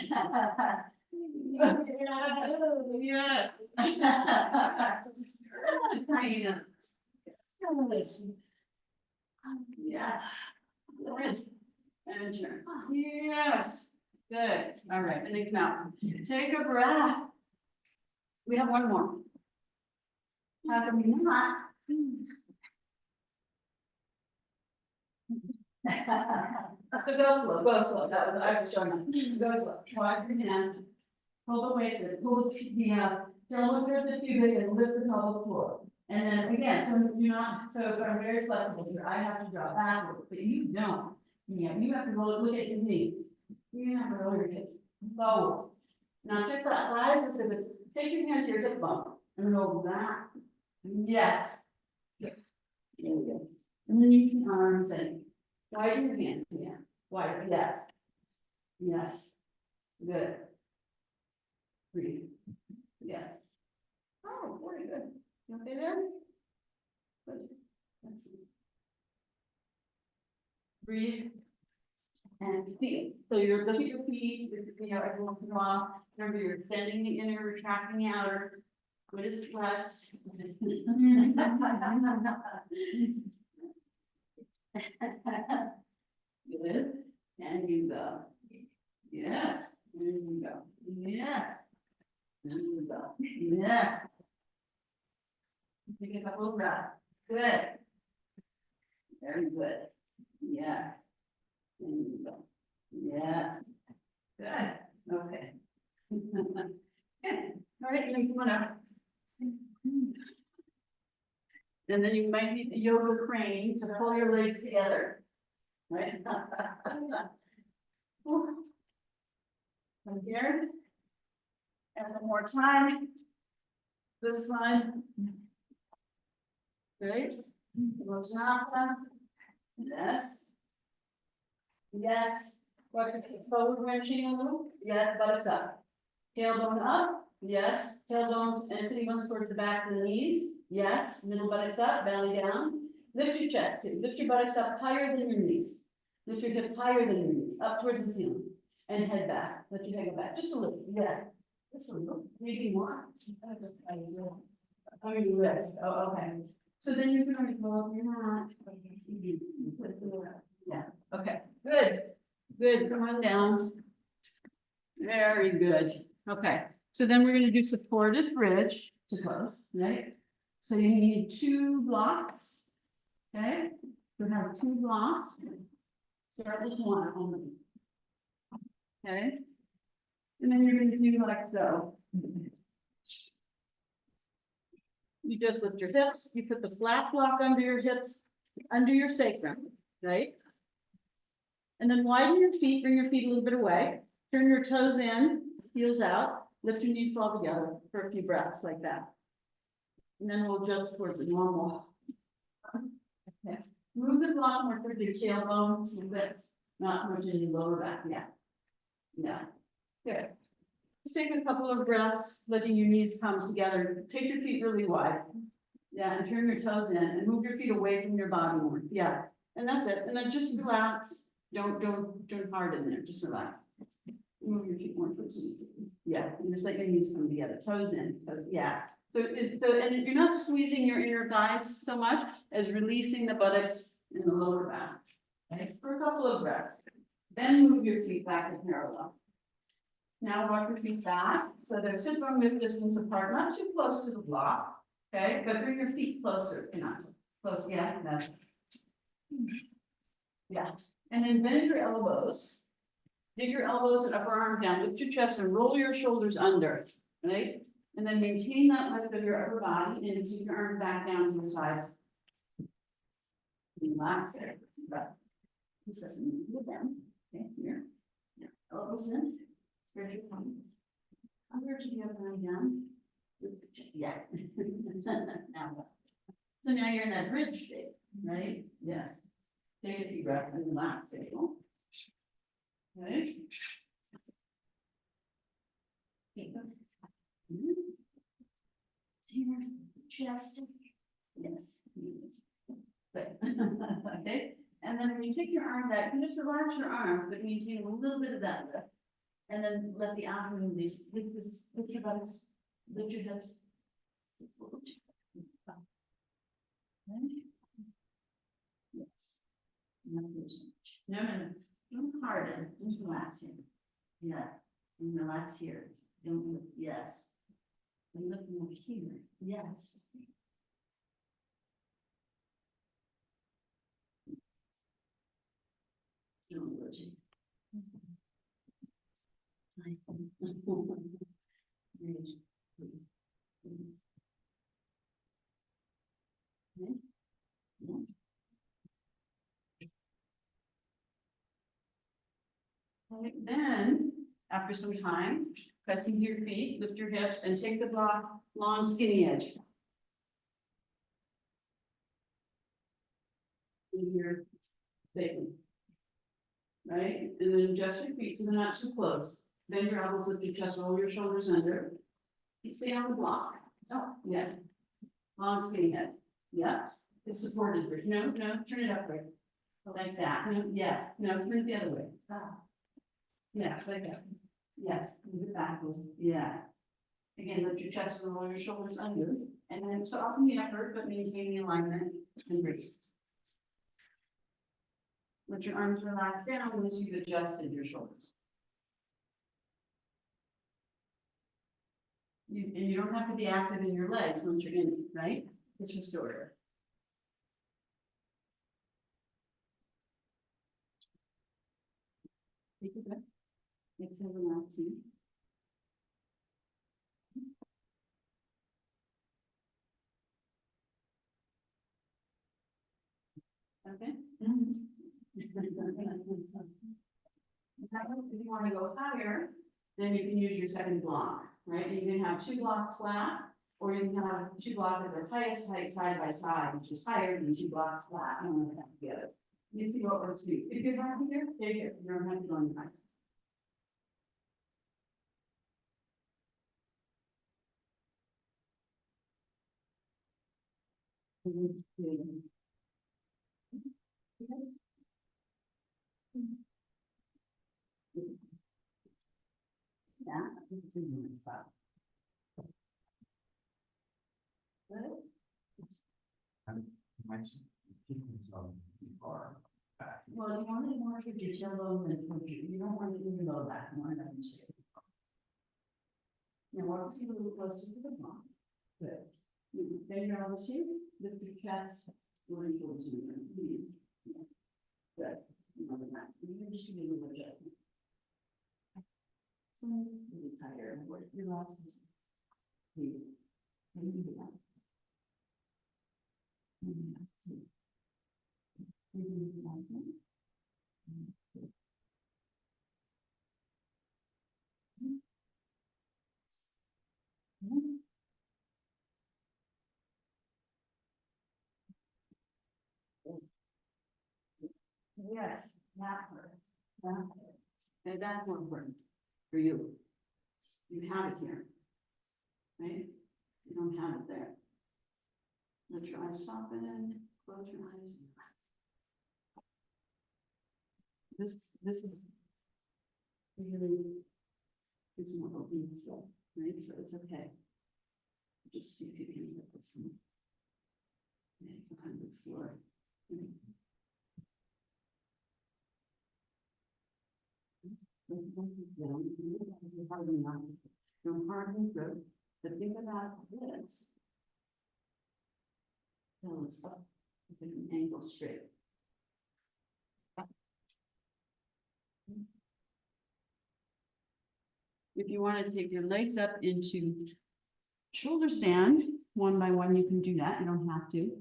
Yes. Yes. Good. And turn. Yes. Good. All right, and then come out. Take a breath. We have one more. How come we not? So go slow, that was, I was showing you, go slow, wide your hand. Hold the waist, pull don't look at the pubic and lift the pelvic floor. And then again, so if I'm very flexible here, I have to draw backwards, but you don't. Yeah, you have to look at your knee. You have to roll your hips forward. Now check that thighs, take your hand to your hip bone and roll that. Yes. There we go. And then you can arms and widen your hands, yeah. Wider, yes. Yes. Good. Breathe. Yes. Oh, very good. You okay there? Good. Let's see. Breathe. And feel. So you're looking at your feet, every once in a while. Remember, you're extending the inner, retracting the outer. Good is flexed. Good. And you go. Yes. And you go. Yes. And you go. Yes. Take a couple of breaths. Good. Very good. Yes. And you go. Yes. Good. Okay. Good. All right, you come on up. And then you might need the yoga crane to pull your legs together. Right? From here. And one more time. This side. Great. Uttanasana. Yes. Yes. What if forward wrenching a little? Yes, buttocks up. Tailbone up. Yes. Tailbone and sitting bones towards the backs and the knees. Yes. Middle buttocks up, belly down. Lift your chest too. Lift your buttocks up higher than your knees. Lift your hips higher than your knees, up towards the ceiling. And head back. Let your head go back. Just a little. Yeah. Just a little. Maybe more. Oh, you rest. Oh, okay. So then you're going to go up your mat. Yeah. Okay. Good. Good. Come on down. Very good. Okay. So then we're going to do supported bridge to close, right? So you need 2 blocks. Okay. We have 2 blocks. Start with 1 only. Okay. And then you're going to do like so. You just lift your hips, you put the flat block under your hips, under your sacrum, right? And then widen your feet, bring your feet a little bit away, turn your toes in, heels out, lift your knees all together for a few breaths like that. And then we'll adjust towards a normal Move the block more toward your tailbone, so that's not so much in your lower back, yeah. Yeah, good. Just take a couple of breaths, letting your knees come together, take your feet really wide. Yeah, and turn your toes in and move your feet away from your body more, yeah, and that's it, and then just relax, don't hard in there, just relax. Move your feet more towards you, yeah, and just let your knees come together, toes in, toes, yeah. So, and you're not squeezing your inner thighs so much as releasing the buttocks in the lower back. Okay, for a couple of breaths. Then move your feet back in parallel. Now walk your feet back, so they're sit bone width distance apart, not too close to the block. Okay, but bring your feet closer, close, yeah, that's. Yeah, and then bend your elbows. Dig your elbows and upper arm down, lift your chest and roll your shoulders under, right? And then maintain that lift of your upper body and take your arm back down to your sides. Relax there, breath. This doesn't move with them, okay, here. Yeah, elbows in, spread your tongue. Under to the other eye down. Yeah. Now, so now you're in that bridge state, right? Yes. Take a few breaths and relax, there you go. Okay. See your chest. Yes. Good. Okay, and then when you take your arm back, you just relax your arm, but maintain a little bit of that lift. And then let the arm release, lift your buttocks, lift your hips. Okay. Yes. No, don't harden, just relax here. Yeah, and relax here, don't move, yes. And look over here, yes. Don't worry. Right, then, after some time, pressing your feet, lift your hips and take the block, long skinny edge. In here, safely. Right, and then adjust your feet so they're not too close. Bend your elbows, lift your chest, roll your shoulders under. Stay on the block. Oh, yeah. Long skinny head. Yeah, it's supported. No, turn it upward. Like that. No, yes, no, turn it the other way. Yeah, like that. Yes, move it backwards. Yeah. Again, lift your chest and roll your shoulders under. And then soften the effort, but maintain the alignment and breathe. Let your arms relax down once you've adjusted your shoulders. And you don't have to be active in your legs once you're in it, right? It's restorative. Take a breath. Exhale, relaxing. Okay. If you want to go higher, then you can use your second block, right? You can have two blocks flat, or you can have two blocks that are highest height side by side, which is higher than two blocks flat. You don't have to have together. You see what works for you. If you're happy here, take it. You don't have to go on your Yeah, I think it's a good spot. Good. Well, you only want your tailbone and you don't want to even go back. You want to stay. Now walk a little closer to the front. Good. Bend your elbows here, lift your chest, roll your shoulders in. Good. Another mat. You just need a little adjustment. So really tired. Relax this. Breathe. Breathe it out. Yes, that part. That part. And that's more important for you. You have it here. Right? You don't have it there. Let your eyes soften, close your eyes. This is really, it's more open still, right? So it's okay. Just see if you can get this one. Yeah, you can kind of explore. You're hardly through. The thing about this. So it's up, at an angle straight. If you want to take your legs up into shoulder stand, one by one, you can do that. You don't have to,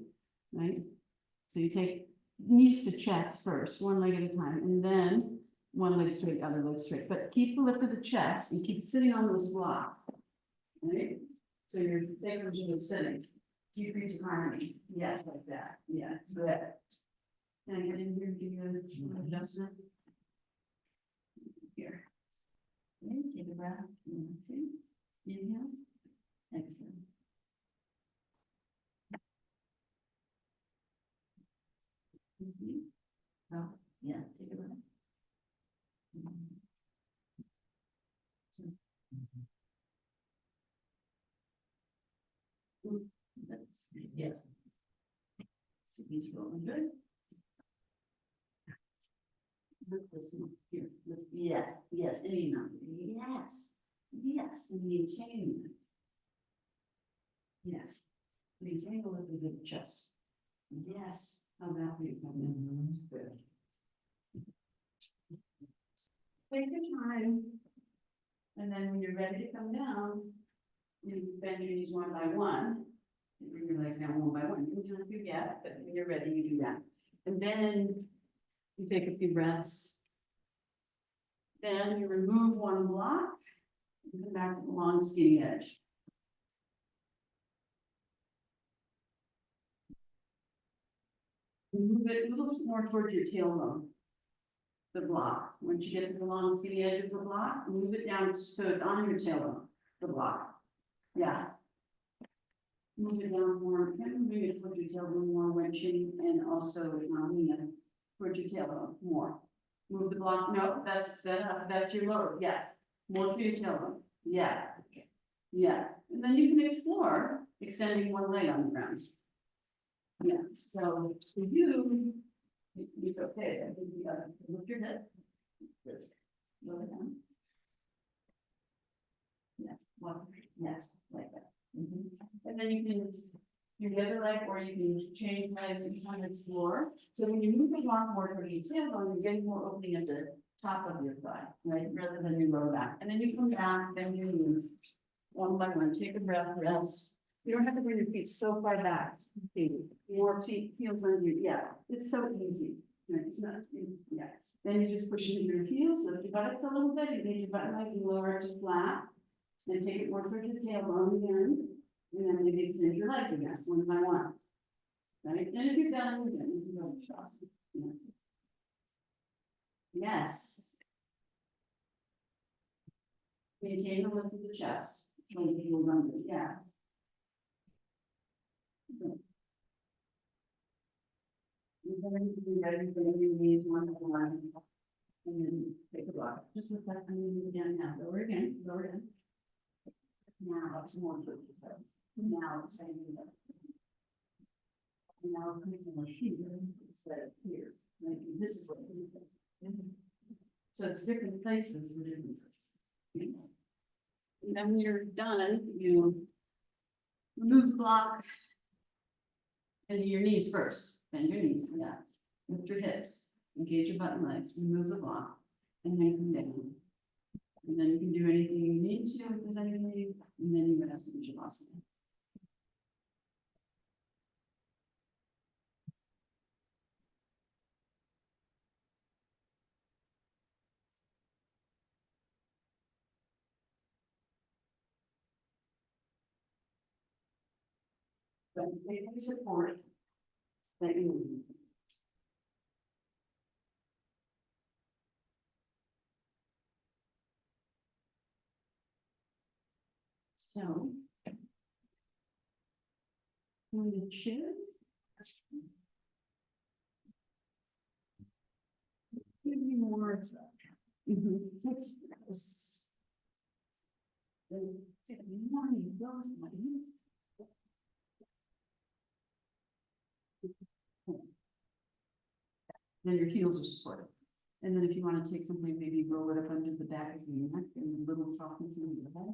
right? So you take knees to chest first, one leg at a time, and then one leg straight, other leg straight. But keep the lift of the chest and keep sitting on those blocks. Right? So your sacrum is sitting. Decrease of harmony. Yes, like that. Yeah, good. Can I get in here and give you an adjustment? Here. Okay, take a breath. Let's see. Inhale. Exhale. Oh, yeah, take a breath. So- That's, yes. So he's rolling good. Look this one here. Look, yes, yes, any number. Yes, yes, and maintain it. Yes, maintain a little bit of chest. Yes, how's that for you? Good. Take your time. And then when you're ready to come down, you bend your knees one by one. And bring your legs down one by one. You don't have to yet, but when you're ready, you do that. And then you take a few breaths. Then you remove one block. And come back to the long skinny edge. Move it a little more towards your tailbone. The block. Once you get to the long skinny edge of the block, move it down so it's on your tailbone. The block. Yeah. Move it down more, kind of moving it towards your tailbone more, wrenching, and also towards your tailbone more. Move the block. No, that's your lower. Yes. More to your tailbone. Yeah. Yeah. And then you can explore extending one leg on the ground. Yeah. So for you, it's okay. I think the other. Lift your head. This. Lower down. Yeah. One. Yes. Like that. And then you can do the other leg, or you can change legs and kind of explore. So when you move the block more toward your tailbone, you're getting more opening at the top of your thigh, right? Rather than your lower back. And then you come back, bend your knees one by one. Take a breath, rest. You don't have to bring your feet so far back. More feet, heels under you. Yeah, it's so easy. Right? It's not, yeah. Then you just push into your heels, lift your buttocks a little bit, you make your butt leg lower to flat. Then take it more towards your tailbone again, and then maybe extend your legs again, one by one. Right, and if you're done, then you can go to Shavasana. Yes. Maintain the lift of the chest, when you feel under, yes. Good. You're going to be ready for your knees one by one. And then take a block, just look like I'm moving down now, lower again, lower again. Now it's more to the toe. Now it's saying that. Now I'm coming here instead of here. Like this is what we do. So it's different places for different places. And then when you're done, you remove the block into your knees first. Bend your knees, yeah. Lift your hips, engage your butt and legs, remove the block, and then come down. And then you can do anything you need to if there's anything, and then you rest in Shavasana. But take any support that you need. So. I'm gonna choose. Give me more. Let's. See the morning, those money. Then your heels are supported. And then if you want to take something, maybe roll it up under the back of your neck and a little softness in your head.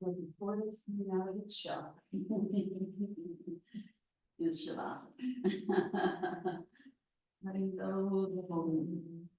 So before this, now it's shut. Is Shavasana. Letting go of the balloon.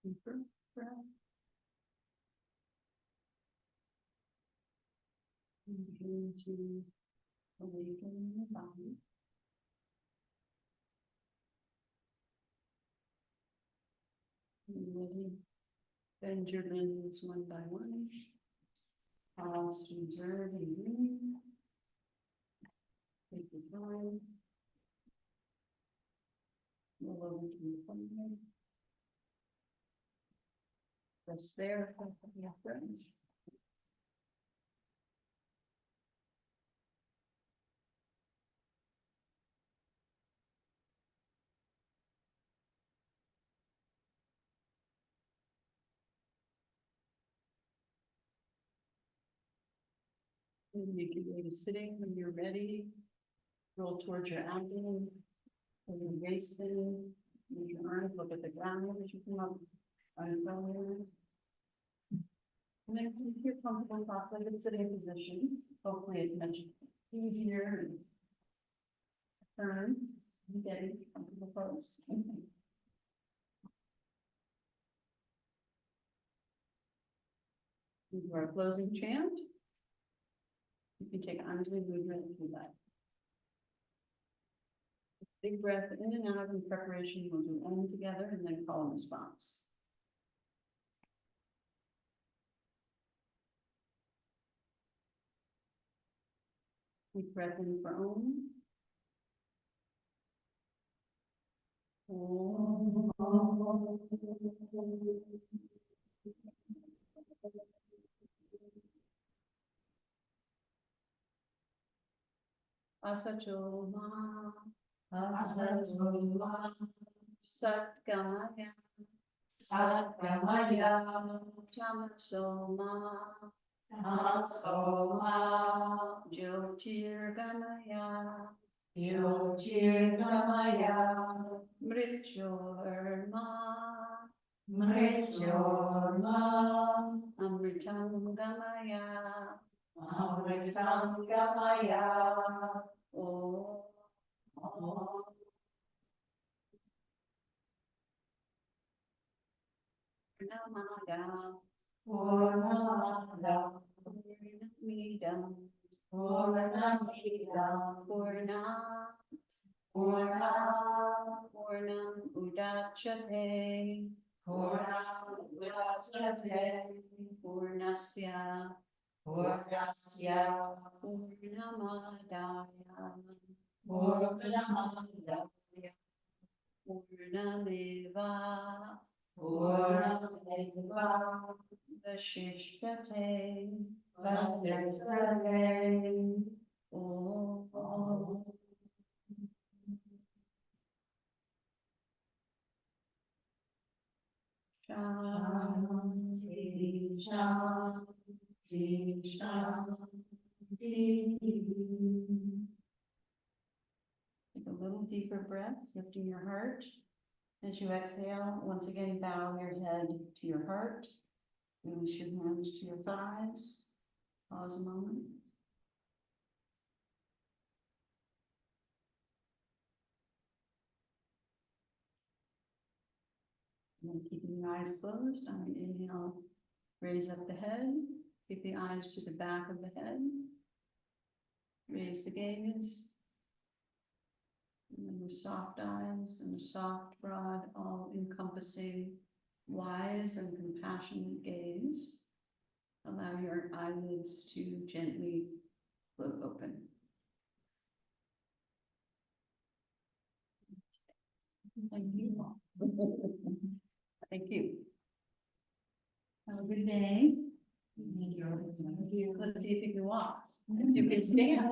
Deeper breath. And begin to awaken the body. And ready. Bend your limbs one by one. Pause to observe and breathe. Take your time. Roll over to the front. Rest there, for your friends. And make your way to sitting when you're ready. Roll towards your abdomen. Pull your waist in. Move your arms, look at the ground as you come up. Unfold. And then if you're comfortable, cross-legged sitting position. Hopefully it's much easier. And turn. And getting comfortable pose. Do our closing chant. You can take Anjali movement if you like. Big breath in and out in preparation. We'll do Om together and then call and response. Deep breath in for Om. Om. Asachoma. Asatoma Satgamaya. Satgamaya Tamasoma. Tamasoma Jyotirgamaya. Yojirgamaya Mrityurma. Mrityurma Amritam gamaya. Amritam Gamaya Om. Om Purnamada. Purnamada Purnamidam. Purnamidam Purnat. Purnam Purnam udachyate. Purnam Udachyate Purnasya. Purnasya Purnamadaya. Purnamadaya Purnameva. Purnameva Vashishyate. Vashishyate Om. Shanti Shanti Shanti. Take a little deeper breath, lifting your heart. As you exhale, once again, bow your head to your heart. Release your hands to your thighs. Pause a moment. And then keeping your eyes closed, on an inhale, raise up the head. Keep the eyes to the back of the head. Raise the gaze. And then with soft eyes and a soft, broad, all-encompassing, wise and compassionate gaze, allow your eyelids to gently float open. Thank you. Thank you. Have a good day. Thank you. Let's see if you can walk. If you can stand.